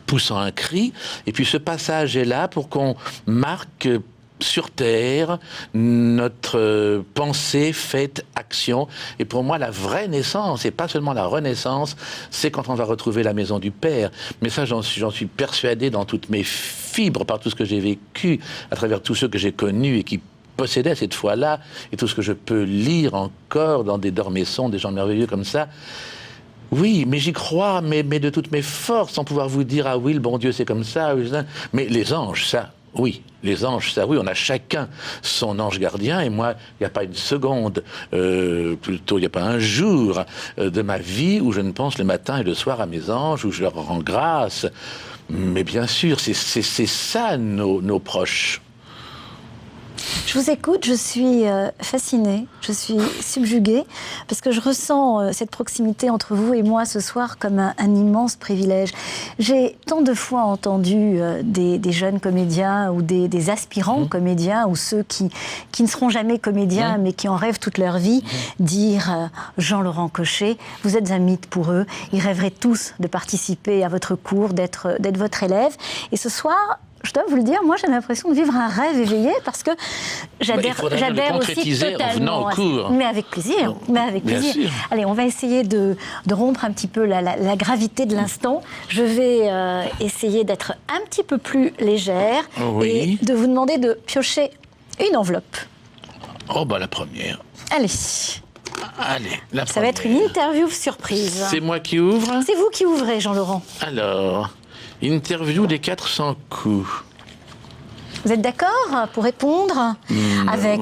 poussant un cri, et puis ce passage est là pour qu'on marque sur Terre, notre pensée, fait, action. Et pour moi, la vraie naissance, et pas seulement la renaissance, c'est quand on va retrouver la maison du Père. Mais ça, j'en suis persuadé dans toutes mes fibres, par tout ce que j'ai vécu, à travers tous ceux que j'ai connus et qui possédaient cette foi-là, et tout ce que je peux lire encore dans des Dormesson, des gens merveilleux comme ça. Oui, mais j'y crois, mais de toutes mes forces, sans pouvoir vous dire, ah oui, le bon Dieu, c'est comme ça. Mais les anges, ça... Oui, les anges, ça oui, on a chacun son ange gardien, et moi, il n'y a pas une seconde, plutôt il n'y a pas un jour de ma vie où je ne pense le matin et le soir à mes anges, où je leur rends grâce. Mais bien sûr, c'est ça nos proches. Je vous écoute, je suis fascinée, je suis subjuguée, parce que je ressens cette proximité entre vous et moi ce soir comme un immense privilège. J'ai tant de fois entendu des jeunes comédiens ou des aspirants comédiens, ou ceux qui ne seront jamais comédiens, mais qui en rêvent toute leur vie, dire Jean-Laurent Cochet, vous êtes un mythe pour eux, ils rêveraient tous de participer à votre cours, d'être votre élève. Et ce soir, je dois vous le dire, moi j'ai l'impression de vivre un rêve éveillé, parce que j'adhère aussi totalement. En cours. Mais avec plaisir, Allez, on va essayer de rompre un petit peu la gravité de l'instant. Je vais essayer d'être un petit peu plus légère et de vous demander de piocher une enveloppe. Oh bah la première. Allez, la première. Ça va être une interview surprise. C'est moi qui ouvre? C'est vous qui ouvrez, Jean-Laurent. Alors... Interview des 400 coups. Vous êtes d'accord pour répondre avec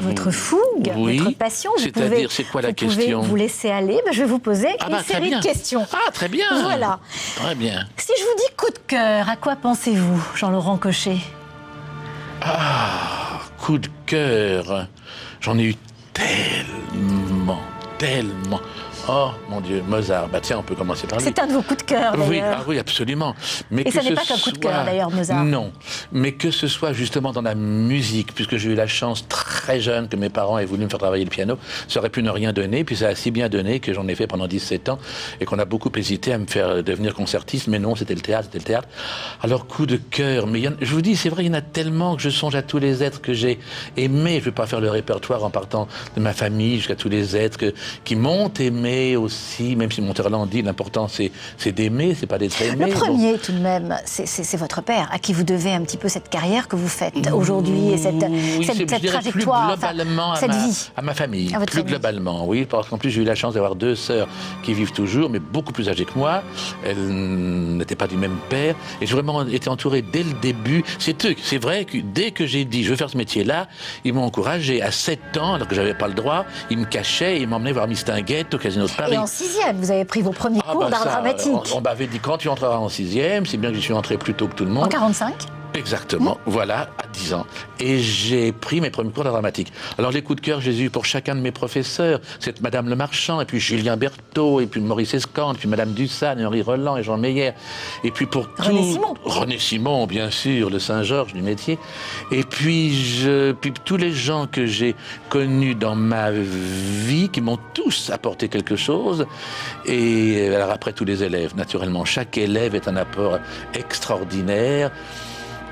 votre fougue, votre passion? C'est-à-dire, c'est quoi la question? Vous pouvez vous laisser aller. Je vais vous poser une série de questions. Ah, très bien. Voilà. Très bien. Si je vous dis coup de cœur, à quoi pensez-vous, Jean-Laurent Cochet? Ah, coup de cœur. J'en ai eu tellement. Oh, mon Dieu, Mozart. Bah tiens, on peut commencer par lui. C'est un de vos coups de cœur, d'ailleurs. Oui, absolument. Mais et ça n'est pas qu'un coup de cœur, d'ailleurs, Mozart. Non, mais que ce soit justement dans la musique, puisque j'ai eu la chance très jeune que mes parents aient voulu me faire travailler le piano, ça aurait pu ne rien donner, puis ça a si bien donné que j'en ai fait pendant 17 ans, et qu'on a beaucoup hésité à me faire devenir concertiste, mais non, c'était le théâtre. Alors, coup de cœur, mais je vous dis, c'est vrai, il y en a tellement que je songe à tous les êtres que j'ai aimés. Je ne vais pas faire le répertoire en partant de ma famille jusqu'à tous les êtres qui m'ont aimé aussi, même si Monterland dit l'important c'est d'aimer, c'est pas d'être aimé. Le premier, tout de même, c'est votre père, à qui vous devez un petit peu cette carrière que vous faites aujourd'hui, et cette trajectoire, cette vie. À ma famille, plus globalement, oui, parce qu'en plus j'ai eu la chance d'avoir 2 sœurs qui vivent toujours, mais beaucoup plus âgées que moi. Elles n'étaient pas du même père, et j'ai vraiment été entouré dès le début. C'est vrai que dès que j'ai dit je veux faire ce métier-là, ils m'ont encouragé. À 7 ans, alors que j'avais pas le droit, ils me cachaient, ils m'emmenaient voir Mistinguett au Casino de Paris. Et en 6e, vous avez pris vos premiers cours d'art dramatique. On m'avait dit quand tu entreras en 6e, c'est bien que je suis entré plus tôt que tout le monde. En 45 ? Exactement, voilà, 10 ans. Et j'ai pris mes premiers cours d'art dramatique. Alors les coups de cœur, je les ai eus pour chacun de mes professeurs. C'est Madame Le Marchand, et puis Julien Berthaud, et puis Maurice Escande, et puis Madame Dussan, et Henri Roland, et Jean Meyer. Et puis pour René Simon. René Simon, bien sûr, le Saint-Georges du métier. Et puis, puis tous les gens que j'ai connus dans ma vie, qui m'ont tous apporté quelque chose. Et alors après, tous les élèves, naturellement. Chaque élève est un apport extraordinaire.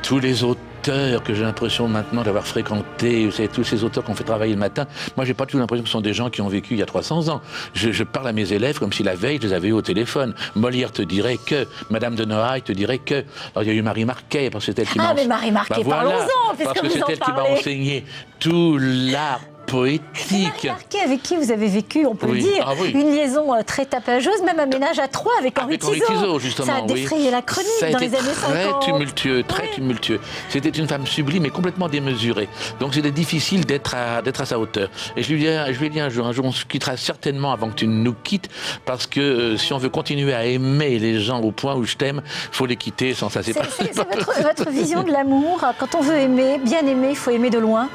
Tous les auteurs que j'ai l'impression maintenant d'avoir fréquentés, vous savez, tous ces auteurs qu'on fait travailler le matin, moi j'ai pas toujours l'impression que ce sont des gens qui ont vécu il y a 300 ans. Je parle à mes élèves comme si la veille je les avais eu au téléphone. Molière te dirait que, Madame de Noailles te dirait que. Alors il y a eu Marie Marquet, parce que c'est elle qui m'a... Ah mais Marie Marquet, parlons-en, puisque parce que vous en c'est elle qui m'a parlez. enseigné tout l'art poétique. Marquet, avec qui vous avez vécu, on peut le dire, une liaison très tapageuse, même un ménage à trois avec Henri Tizot. Justement, ça a défrayé la chronique dans les années 50. Très tumultueux. C'était une femme sublime et complètement démesurée. Donc c'était difficile d'être à sa hauteur. Et je lui ai dit un jour, on se quittera certainement avant que tu nous quittes, parce que si on veut continuer à aimer les gens au point où je t'aime, il faut les quitter sans ça. C'est votre vision de l'amour. Quand on veut aimer, bien aimer, il faut aimer de loin.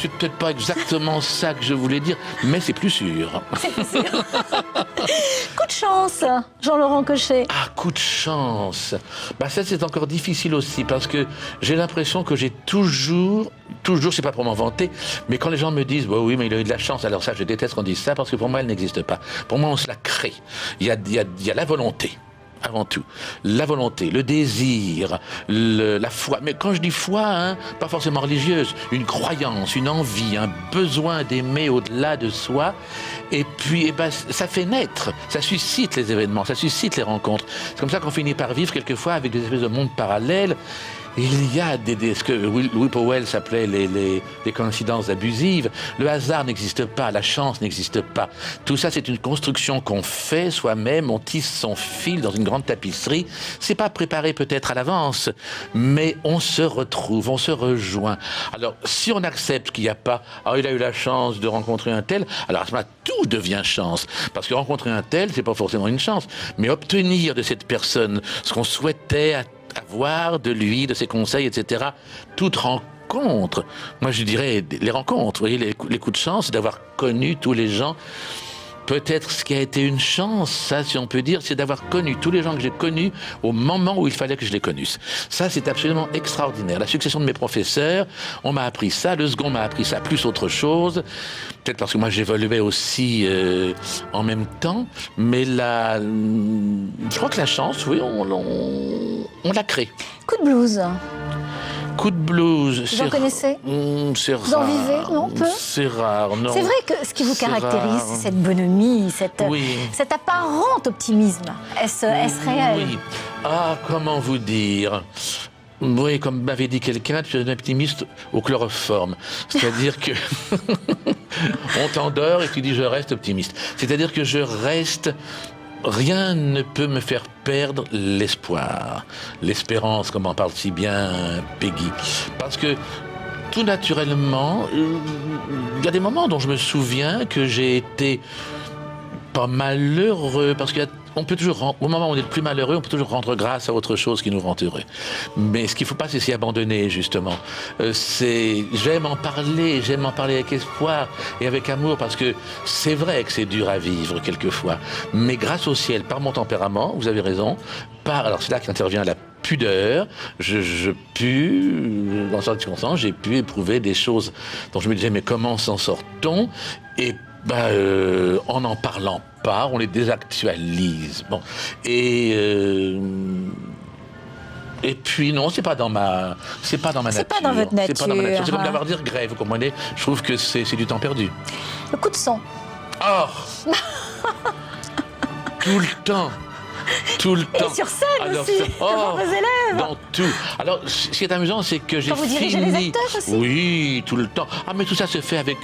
C'est peut-être pas exactement ça que je voulais dire, mais c'est plus sûr. C'est plus sûr. Coup de chance, Jean-Laurent Cochet. Ah, coup de chance. Bah ça c'est encore difficile aussi, parce que j'ai l'impression que j'ai toujours, c'est pas pour m'en vanter, mais quand les gens me disent bah oui mais il a eu de la chance, alors ça je déteste qu'on dise ça, parce que pour moi elle n'existe pas. Pour moi on se la crée. Il y a la volonté. Avant tout, la volonté, le désir, la foi. Mais quand je dis foi, pas forcément religieuse, une croyance, une envie, un besoin d'aimer au-delà de soi. Et puis, ça fait naître, ça suscite les événements, ça suscite les rencontres. C'est comme ça qu'on finit par vivre quelquefois avec des espèces de mondes parallèles. Il y a ce que Louis Powell s'appelait les coïncidences abusives. Le hasard n'existe pas, la chance n'existe pas. Tout ça, c'est une construction qu'on fait soi-même, on tisse son fil dans une grande tapisserie. C'est pas préparé peut-être à l'avance, mais on se retrouve, on se rejoint. Alors, si on accepte qu'il n'y a pas, il a eu la chance de rencontrer un tel, alors à ce moment-là, tout devient chance. Parce que rencontrer un tel, c'est pas forcément une chance, mais obtenir de cette personne ce qu'on souhaitait avoir de lui, de ses conseils, etc. Toute rencontre, moi je dirais les rencontres, vous voyez, les coups de chance, d'avoir connu tous les gens. Peut-être ce qui a été une chance, ça, si on peut dire, c'est d'avoir connu tous les gens que j'ai connus au moment où il fallait que je les connusse. Ça, c'est absolument extraordinaire. La succession de mes professeurs, on m'a appris ça, le second m'a appris ça, plus autre chose. Peut-être parce que moi, j'évoluais aussi en même temps. Mais je crois que la chance, oui, on la crée. Coup de blues. Coup de blues, vous en connaissez? C'est rare. Vous en vivez? Non, peu? C'est rare, non. C'est vrai que ce qui vous caractérise, c'est cette bonhomie, cet apparent optimisme. Est-ce réel? Oui. Ah, comment vous dire? Oui, comme m'avait dit quelqu'un, tu es un optimiste au chloroforme. C'est-à-dire que on t'endort et tu dis je reste optimiste. C'est-à-dire que je reste... Rien ne peut me faire perdre l'espoir, l'espérance, comme en parle si bien Peggy. Parce que tout naturellement, il y a des moments dont je me souviens que j'ai été pas malheureux, parce qu'on peut toujours, au moment où on est le plus malheureux, on peut toujours rendre grâce à autre chose qui nous rend heureux. Mais ce qu'il ne faut pas, c'est s'y abandonner, justement. J'aime en parler avec espoir et avec amour, parce que c'est vrai que c'est dur à vivre quelquefois. Mais grâce au ciel, par mon tempérament, vous avez raison, alors c'est là qu'intervient la pudeur, dans certaines circonstances, j'ai pu éprouver des choses dont je me disais, mais comment s'en sort-on? Et en n'en parlant pas, on les désactualise. Bon. Et puis non, c'est pas dans ma nature. C'est pas dans votre nature. C'est pas dans ma nature. C'est comme d'avoir dire grève, vous comprenez? Je trouve que c'est du temps perdu. Le coup de sang. Oh. Tout le temps. Tout le temps. Et sur scène aussi, devant vos élèves. Dans tout. Alors, ce qui est amusant, c'est que j'ai vous dirigez les acteurs aussi? Oui, tout le temps. Ah, mais tout ça se fait avec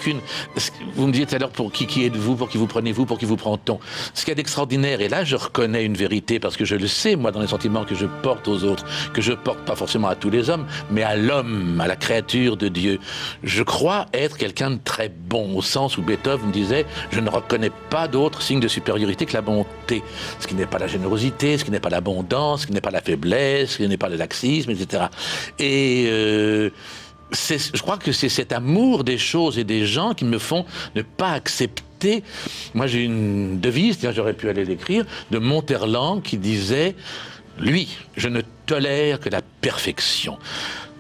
Vous me disiez tout à l'heure, pour qui êtes-vous, pour qui vous prenez-vous, pour qui vous prend-on? Ce qu'il y a d'extraordinaire, et là, je reconnais une vérité, parce que je le sais, moi, dans les sentiments que je porte aux autres, que je porte pas forcément à tous les hommes, mais à l'homme, à la créature de Dieu. Je crois être quelqu'un de très bon, au sens où Beethoven disait, je ne reconnais pas d'autre signe de supériorité que la bonté. Ce qui n'est pas la générosité, ce qui n'est pas l'abondance, ce qui n'est pas la faiblesse, ce qui n'est pas le laxisme, etc. Et je crois que c'est cet amour des choses et des gens qui me font ne pas accepter. Moi, j'ai une devise, j'aurais pu aller l'écrire, de Monterland qui disait « Lui, je ne tolère que la perfection ».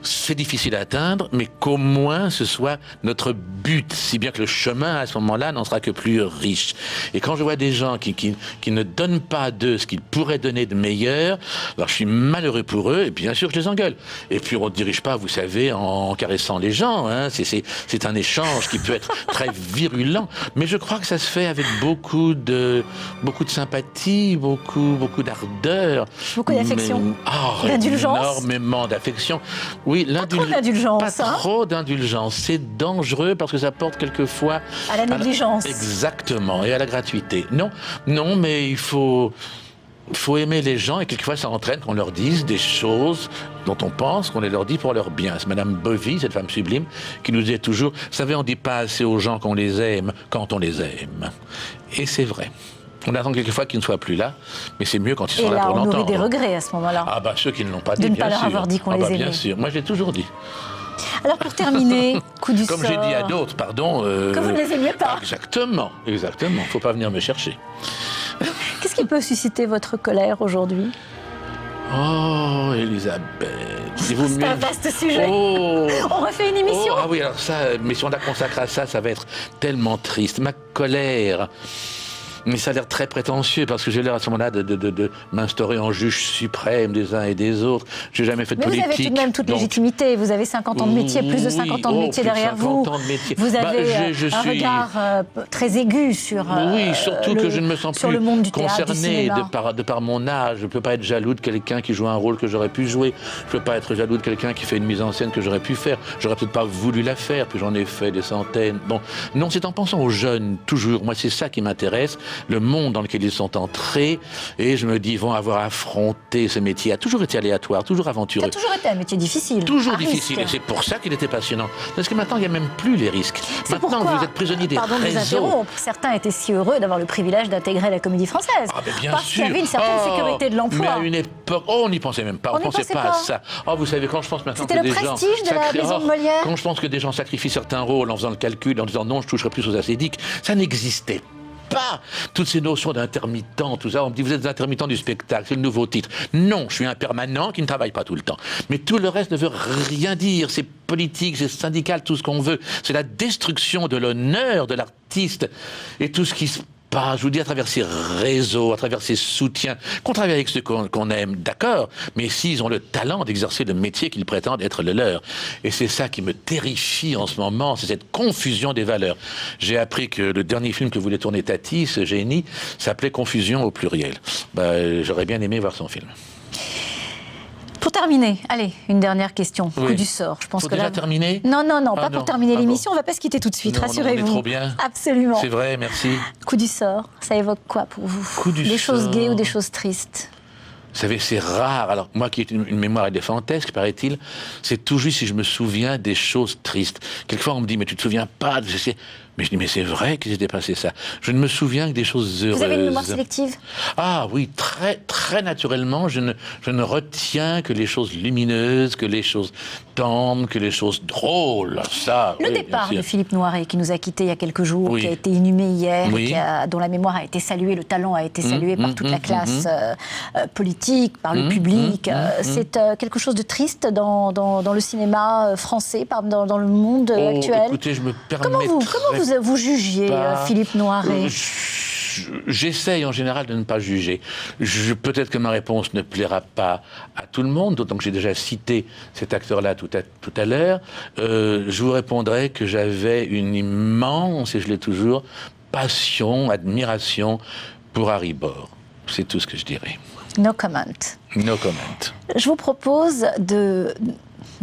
C'est difficile à atteindre, mais qu'au moins ce soit notre but, si bien que le chemin à ce moment-là n'en sera que plus riche. Et quand je vois des gens qui ne donnent pas d'eux ce qu'ils pourraient donner de meilleur, alors je suis malheureux pour eux, et bien sûr je les engueule. Et puis on ne dirige pas, vous savez, en caressant les gens, hein. C'est un échange qui peut être très virulent, mais je crois que ça se fait avec beaucoup de sympathie, beaucoup d'ardeur. Beaucoup d'affection. D'indulgence. Énormément d'affection. Oui, pas trop d'indulgence. Pas trop d'indulgence. C'est dangereux parce que ça porte quelquefois... À la négligence. Exactement, et à la gratuité. Non, mais il faut aimer les gens et quelquefois ça entraîne qu'on leur dise des choses dont on pense qu'on les leur dit pour leur bien. C'est Madame Bovy, cette femme sublime, qui nous disait toujours, vous savez, on ne dit pas assez aux gens qu'on les aime quand on les aime. Et c'est vrai. On attend quelquefois qu'ils ne soient plus là, mais c'est mieux quand ils sont là pour l'entendre. Et là, on aurait des regrets à ce moment-là. Ah bah ceux qui ne l'ont pas dit, de ne bien pas sûr. leur avoir dit qu'on les aimait. Bien sûr, moi je l'ai toujours dit. Alors pour terminer, coup du sort... Comme j'ai dit à d'autres, pardon... que vous ne les aimiez pas. Exactement. Il ne faut pas venir me chercher. Qu'est-ce qui peut susciter votre colère aujourd'hui ? Oh, Elisabeth. C'est un vaste sujet. Oh. On refait une émission. Ah oui, alors ça, mais si on la consacre à ça, ça va être tellement triste. Ma colère... Mais ça a l'air très prétentieux parce que j'ai l'air à ce moment-là de m'instaurer en juge suprême des uns et des autres. J'ai jamais fait de politique. Mais vous avez tout de même toute légitimité. Vous avez 50 ans de métier, plus de 50 ans de métier derrière vous. Vous avez un regard très aigu sur oui, surtout que je ne me sens plus le monde du théâtre, concerné de par mon âge. Je ne peux pas être jaloux de quelqu'un qui joue un rôle que j'aurais pu jouer. Je ne peux pas être jaloux de quelqu'un qui fait une mise en scène que j'aurais pu faire. J'aurais peut-être pas voulu la faire, puis j'en ai fait des centaines. Bon, non, c'est en pensant aux jeunes, toujours. Moi, c'est ça qui m'intéresse. Le monde dans lequel ils sont entrés, et je me dis, ils vont avoir affronté ce métier. A toujours été aléatoire, toujours aventureux. Ça a toujours été un métier difficile. Toujours difficile, et c'est pour ça qu'il était passionnant. Parce que maintenant, il n'y a même plus les risques. Maintenant, vous êtes prisonnier des réseaux. Pardon de vous interrompre, certains étaient si heureux d'avoir le privilège d'intégrer la Comédie Française. Ah, mais bien parce sûr. qu'il y avait une certaine sécurité de l'emploi. Mais à une époque, on n'y pensait même pas. On ne pensait pas à ça. Oh, vous savez, quand je pense maintenant que des gens... C'était le prestige de la maison de Molière. Quand je pense que des gens sacrifient certains rôles en faisant le calcul, en disant non, je toucherai plus aux ascédiques, ça n'existait pas. Toutes ces notions d'intermittent, tout ça, on me dit vous êtes intermittent du spectacle, c'est le nouveau titre. Non, je suis un permanent qui ne travaille pas tout le temps. Mais tout le reste ne veut rien dire. C'est politique, c'est syndical, tout ce qu'on veut. C'est la destruction de l'honneur de l'artiste et tout ce qui se passe, je vous dis, à travers ces réseaux, à travers ces soutiens, qu'on travaille avec ceux qu'on aime, d'accord, mais s'ils ont le talent d'exercer le métier qu'ils prétendent être le leur. Et c'est ça qui me terrifie en ce moment, c'est cette confusion des valeurs. J'ai appris que le dernier film que voulait tourner Tati, ce génie, s'appelait Confusion au pluriel. J'aurais bien aimé voir son film. Pour terminer, allez, une dernière question. Oui. Coup du sort. Je pense Faut que déjà là... terminer ? Non, pas pour terminer l'émission. On ne va pas se quitter tout de suite, rassurez-vous. On est trop bien. Absolument. C'est vrai, merci. Coup du sort, ça évoque quoi pour vous ? Coup du des sort. Choses gaies ou des choses tristes ? Vous savez, c'est rare. Alors, moi qui ai une mémoire éléphantesque, paraît-il, c'est tout juste si je me souviens des choses tristes. Quelquefois, on me dit, mais tu te souviens pas de... Mais je dis, mais c'est vrai qu'il s'était passé ça. Je ne me souviens que des choses heureuses. Vous avez une mémoire sélective ? Ah oui, très, très naturellement, je ne retiens que les choses lumineuses, que les choses tendres, que les choses drôles. Ça, le oui, départ de Philippe Noiret, qui nous a quittés il y a quelques jours, oui. qui a été inhumé hier, Oui. dont la mémoire a été saluée, le talent a été salué par toute la classe politique, par le public. C'est quelque chose de triste dans le cinéma français, dans le monde actuel. Écoutez, je me Comment vous jugiez Philippe Noiret ? J'essaye en général de ne pas juger. Peut-être que ma réponse ne plaira pas à tout le monde, d'autant que j'ai déjà cité cet acteur-là tout à l'heure. Je vous répondrai que j'avais une immense, et je l'ai toujours, passion, admiration pour Harry Bohr. C'est tout ce que je dirais. No comment. No comment. Je vous propose de...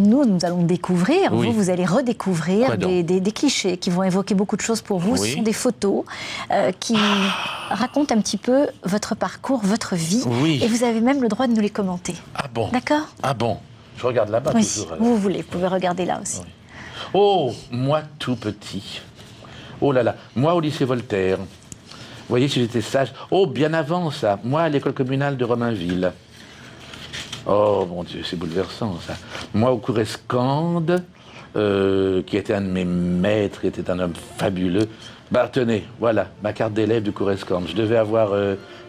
Nous allons découvrir, Oui. vous allez redécouvrir des clichés qui vont évoquer beaucoup de choses pour vous. Oui. Ce sont des photos qui racontent un petit peu votre parcours, votre vie. Oui. Et vous avez même le droit de nous les commenter. Ah bon ? D'accord ? Ah bon ? Je regarde là-bas Oui, toujours. vous voulez, vous pouvez regarder là aussi. Oui. Oh, moi tout petit. Oh là là, moi au lycée Voltaire. Vous voyez si j'étais sage. Oh, bien avant ça. Moi à l'école communale de Romainville. Oh mon Dieu, c'est bouleversant ça. Moi au cours Escande, qui était un de mes maîtres, qui était un homme fabuleux. Bah tenez, voilà, ma carte d'élève du cours Escorne. Je devais avoir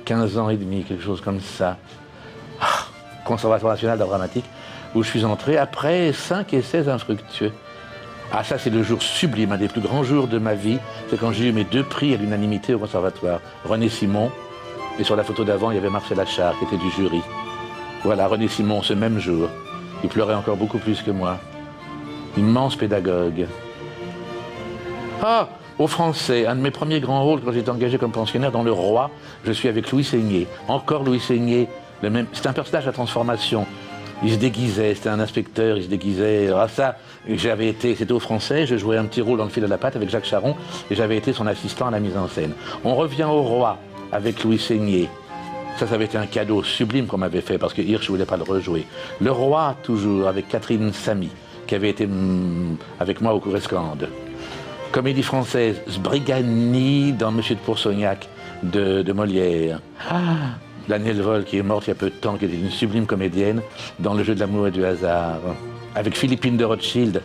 15 ans et demi, quelque chose comme ça. Conservatoire national d'art dramatique, où je suis entré après 5 essais infructueux. Ah, ça, c'est le jour sublime, un des plus grands jours de ma vie. C'est quand j'ai eu mes 2 prix à l'unanimité au conservatoire. René Simon, et sur la photo d'avant, il y avait Marcel Achard, qui était du jury. Voilà, René Simon, ce même jour. Il pleurait encore beaucoup plus que moi. Immense pédagogue. Ah, au Français, un de mes premiers grands rôles, quand j'étais engagé comme pensionnaire dans Le Roi, je suis avec Louis Seigné. Encore Louis Seigné, le même. C'est un personnage à transformation. Il se déguisait, c'était un inspecteur, il se déguisait. Ah ça, j'avais été, c'était au Français, je jouais un petit rôle dans Le Fil de la Patte avec Jacques Charon, et j'avais été son assistant à la mise en scène. On revient au Roi avec Louis Seigné. Ça avait été un cadeau sublime qu'on m'avait fait, parce que Hirsch ne voulait pas le rejouer. Le Roi, toujours, avec Catherine Samy, qui avait été avec moi au cours Escande. Comédie française, Sbrigani dans Monsieur de Pourceaugnac de Molière. Danielle Vol, qui est morte il y a peu de temps, qui était une sublime comédienne, dans Le jeu de l'amour et du hasard. Avec Philippine de Rothschild,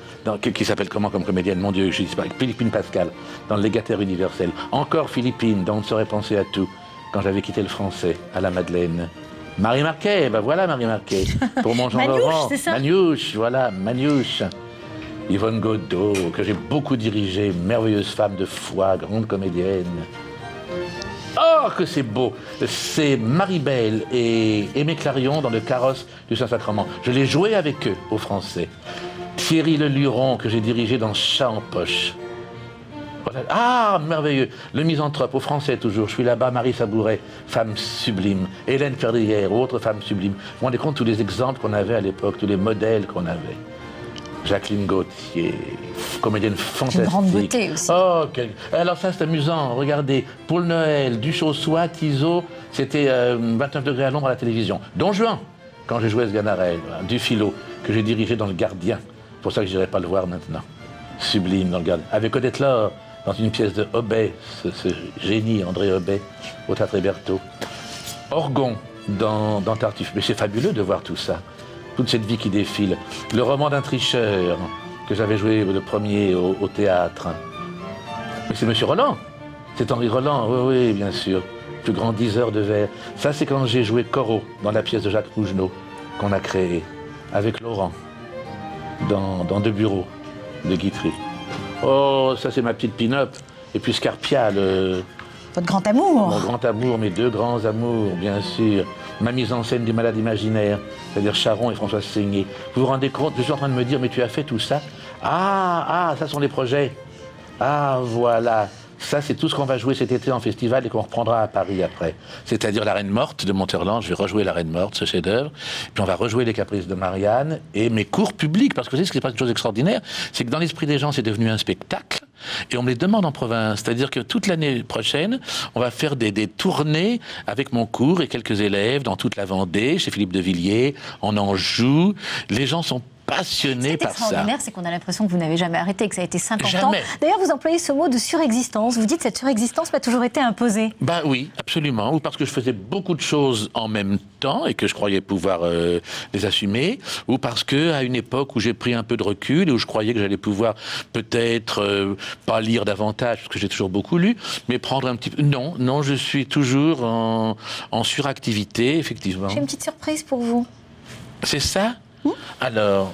qui s'appelle comment comme comédienne? Mon Dieu, je ne sais pas. Avec Philippine Pascal, dans Le légataire universel. Encore Philippine, dans On ne saurait penser à tout, quand j'avais quitté le français, à la Madeleine. Marie Marquet, ben voilà Marie Marquet. Pour mon Jean-Laurent. Maniouche, voilà, Maniouche. Yvonne Godot, que j'ai beaucoup dirigée, merveilleuse femme de foi, grande comédienne. Oh, que c'est beau! C'est Marie-Belle et Aimé Clarion dans Le carrosse du Saint-Sacrement. Je l'ai joué avec eux, au Français. Thierry Le Luron, que j'ai dirigé dans Chat en poche. Voilà. Ah, merveilleux! Le Misanthrope, au Français toujours. Je suis là-bas, Marie Sabouret, femme sublime. Hélène Perdrière, autre femme sublime. Vous vous rendez compte tous les exemples qu'on avait à l'époque, tous les modèles qu'on avait. Jacqueline Gauthier, comédienne fantastique. Une grande beauté aussi. Oh, alors ça c'est amusant, regardez, Paul Noël, Duchossois, Tizot, c'était 29 degrés à l'ombre à la télévision. Don Juan, quand j'ai joué Sganarelle, Dufilo, que j'ai dirigé dans Le Gardien, c'est pour ça que je n'irai pas le voir maintenant. Sublime dans Le Gardien. Avec Odette Laure, dans une pièce de Hobet, ce génie André Hobet, au Théâtre Hébertot. Orgon, dans Tartuffe. Mais c'est fabuleux de voir tout ça. Toute cette vie qui défile. Le roman d'un tricheur, que j'avais joué le premier au théâtre. Mais c'est Monsieur Roland. C'est Henri Roland, oui, bien sûr. Plus grand diseur de vers. Ça, c'est quand j'ai joué Corot, dans la pièce de Jacques Rougenot, qu'on a créée, avec Laurent, dans Deux bureaux, de Guitry. Oh, ça, c'est ma petite pin-up. Et puis Scarpia, votre grand amour. Mon grand amour, mes 2 grands amours, bien sûr. Ma mise en scène du Malade imaginaire, c'est-à-dire Charon et Françoise Seigné. Vous vous rendez compte, je suis en train de me dire, mais tu as fait tout ça? Ah, ça sont les projets. Ah, voilà. Ça, c'est tout ce qu'on va jouer cet été en festival et qu'on reprendra à Paris après. C'est-à-dire La Reine Morte de Monterland. Je vais rejouer La Reine Morte, ce chef-d'œuvre. Puis on va rejouer Les Caprices de Marianne et mes cours publics. Parce que vous savez, ce qui se passe une chose extraordinaire, c'est que dans l'esprit des gens, c'est devenu un spectacle. Et on me les demande en province. C'est-à-dire que toute l'année prochaine, on va faire des tournées avec mon cours et quelques élèves dans toute la Vendée, chez Philippe de Villiers, en Anjou. Les gens sont passionnés par ça. Ce qui est extraordinaire, c'est qu'on a l'impression que vous n'avez jamais arrêté, que ça a été 50 jamais. ans. D'ailleurs, vous employez ce mot de surexistence. Vous dites que cette surexistence m'a toujours été imposée. Ben oui, absolument. Ou parce que je faisais beaucoup de choses en même temps et que je croyais pouvoir les assumer, ou parce que à une époque où j'ai pris un peu de recul et où je croyais que j'allais pouvoir peut-être pas lire davantage, parce que j'ai toujours beaucoup lu, mais prendre un petit peu... Non, je suis toujours en suractivité, effectivement. J'ai une petite surprise pour vous. C'est ça? Alors...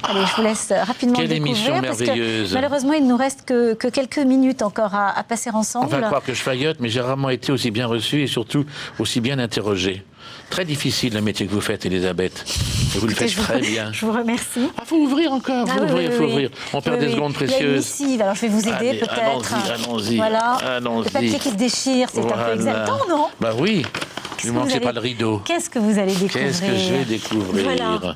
Allez, je vous laisse rapidement Quelle découvrir. émission parce merveilleuse. que, malheureusement, il ne nous reste que quelques minutes encore à passer ensemble. On va croire que je faillote, mais j'ai rarement été aussi bien reçu et surtout aussi bien interrogé. Très difficile le métier que vous faites, Elisabeth. Et vous le faites très bien. Je vous remercie. Ah, faut ouvrir encore. Faut ouvrir. On perd des secondes précieuses. Il y a une missive, alors je vais vous aider peut-être. Allons-y. Voilà. Allons-y. Le papier qui se déchire, c'est un peu exaltant, non? Bah oui. Ne manquez pas le rideau. Qu'est-ce que vous allez découvrir? Qu'est-ce que je vais découvrir? Voilà.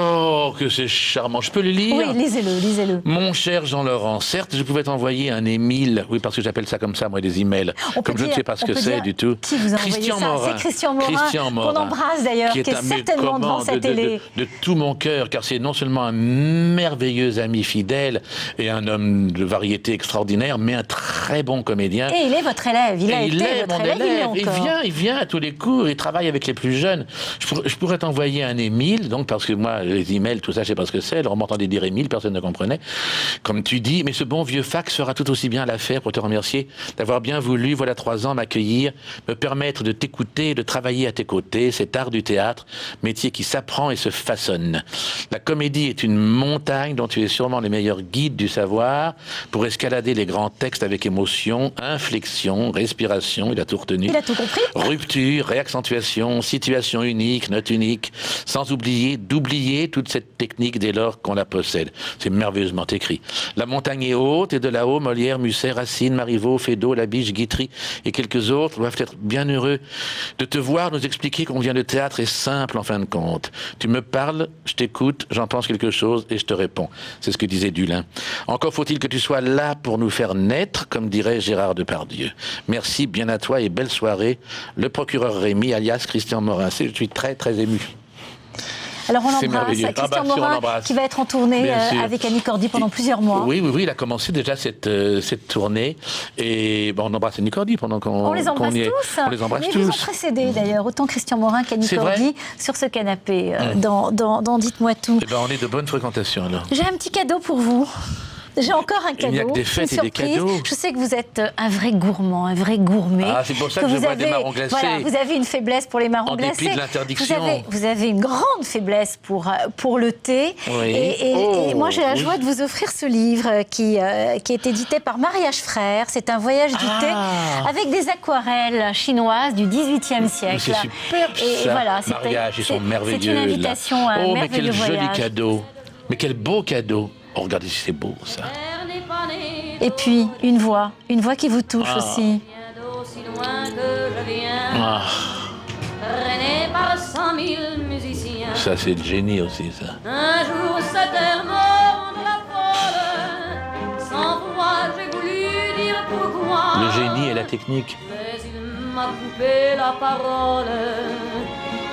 Oh, que c'est charmant. Je peux le lire? Oui, lisez-le. Mon cher Jean-Laurent, certes, je pouvais t'envoyer un Émile. Oui, parce que j'appelle ça comme ça, moi, des emails. Comme je ne sais pas ce que c'est du tout. Qui vous a envoyé ça? C'est Christian Morin, qu'on embrasse d'ailleurs, qui est certainement devant sa télé. De tout mon cœur, car c'est non seulement un merveilleux ami fidèle et un homme de variété extraordinaire, mais un très bon comédien. Et il est votre élève. Il a été votre élève. Il vient à tous les cours, il travaille avec les plus jeunes. Je pourrais t'envoyer un Émile, donc parce que moi, les emails, tout ça, je sais pas ce que c'est. Alors on m'entendait dire Émile, personne ne comprenait. Comme tu dis, mais ce bon vieux fax fera tout aussi bien l'affaire pour te remercier d'avoir bien voulu, voilà 3 ans, m'accueillir, me permettre de t'écouter, de travailler à tes côtés, cet art du théâtre, métier qui s'apprend et se façonne. La comédie est une montagne dont tu es sûrement le meilleur guide du savoir pour escalader les grands textes avec émotion, inflexion, respiration, il a tout retenu. Il a tout compris. Rupture, réaccentuation, situation unique, note unique, sans oublier d'oublier toute cette technique dès lors qu'on la possède. C'est merveilleusement écrit. La montagne est haute et de là-haut, Molière, Musset, Racine, Marivaux, Feydeau, Labiche, Guitry et quelques autres doivent être bien heureux de te voir nous expliquer combien le théâtre est simple en fin de compte. Tu me parles, je t'écoute, j'en pense quelque chose et je te réponds. C'est ce que disait Dulin. Encore faut-il que tu sois là pour nous faire naître, comme dirait Gérard Depardieu. Merci, bien à toi et belle soirée. Le procureur Rémy, alias Christian Morin. Je suis très, très ému. Alors on C'est l'embrasse, merveilleux. Christian Morin, qui va être en tournée avec Annie Cordy pendant plusieurs mois. Oui, il a commencé déjà cette tournée. Et bon, on embrasse Annie Cordy pendant qu'on On les embrasse y est. tous. On les embrasse Mais tous. ils vous ont précédé d'ailleurs, autant Christian Morin qu'Annie Cordy, sur ce canapé, dans Dites-moi tout. Eh ben, on est de bonne fréquentation alors. J'ai un petit cadeau pour vous. J'ai encore un cadeau. Il n'y a que des fêtes et des cadeaux. Je sais que vous êtes un vrai gourmand, un vrai gourmet. Ah, c'est pour ça que je vois des marrons glacés. Voilà, vous avez une faiblesse pour les marrons glacés. En dépit de l'interdiction. Vous avez une grande faiblesse pour le thé. Oui. Et moi, j'ai la joie de vous offrir ce livre qui est édité par Mariage Frères. C'est un voyage du thé avec des aquarelles chinoises du XVIIIe siècle. Mais c'est superbe ça. Voilà, Mariage, ils sont merveilleux. C'est une invitation à un merveilleux mais quel voyage. joli cadeau. Mais quel beau cadeau. Oh, regardez si c'est beau, ça. Et puis, une voix qui vous touche aussi. Ah. Ça, c'est le génie aussi, ça. Un jour, cette terre mort de la folle, sans voix, j'ai voulu dire pourquoi. Le génie et la technique. Mais il m'a coupé la parole.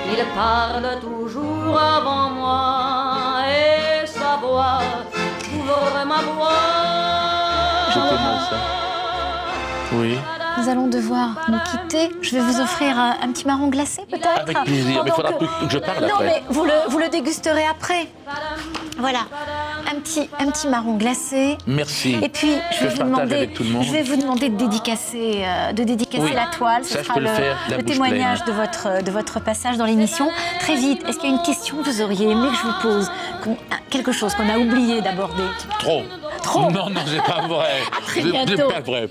Il parle toujours avant moi et sa voix couvre ma voix. Je connais ça. Oui. Nous allons devoir nous quitter. Je vais vous offrir un petit marron glacé, peut-être. Avec plaisir, mais il faudra que je parle non, après. mais vous le dégusterez après. Voilà, un petit marron glacé. Merci. Et puis, je vais vous demander de dédicacer Oui. la toile. Ça, Ce je sera peux le faire, la le bouche témoignage pleine. de votre passage dans l'émission. Très vite, est-ce qu'il y a une question que vous auriez aimé que je vous pose? Quelque chose qu'on a oublié d'aborder? Trop. Non, c'est pas vrai. très C'est bientôt. pas vrai.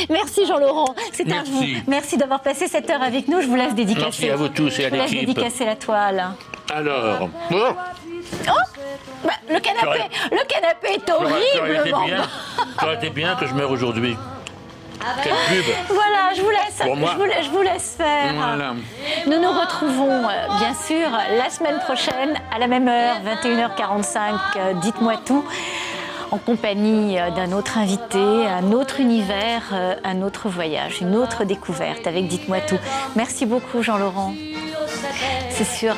Merci Jean-Laurent, c'est à Merci. vous. Merci d'avoir passé cette heure avec nous. Je vous laisse dédicacer. Merci à vous tous et à Je vous laisse l'équipe. dédicacer la toile. Alors. Le canapé est horriblement bas. Ça aurait été bien que je meure aujourd'hui. Quelle pub. Voilà, je vous laisse faire. Voilà. Nous nous retrouvons bien sûr la semaine prochaine à la même heure, 21h45. Dites-moi tout. En compagnie d'un autre invité, un autre univers, un autre voyage, une autre découverte avec Dites-moi tout. Merci beaucoup Jean-Laurent. C'est sur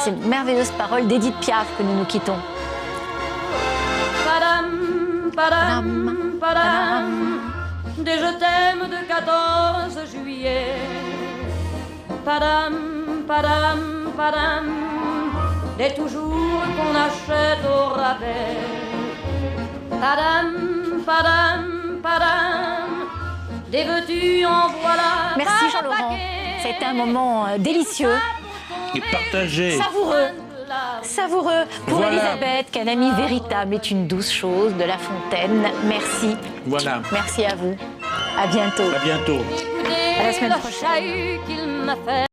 ces merveilleuses paroles d'Edith Piaf que nous nous quittons. Padam, padam, padam, des je t'aime de 14 juillet. Padam, padam, padam, des toujours qu'on achète au rabais. Padam, padam, padam, des veux-tu en voilà. Merci Jean-Laurent. C'était un moment délicieux. Et partagez. Savoureux. Pour Voilà. Elisabeth, qu'un ami véritable est une douce chose, de La Fontaine. Merci. Voilà. Merci à vous. À bientôt. À bientôt. À la semaine prochaine.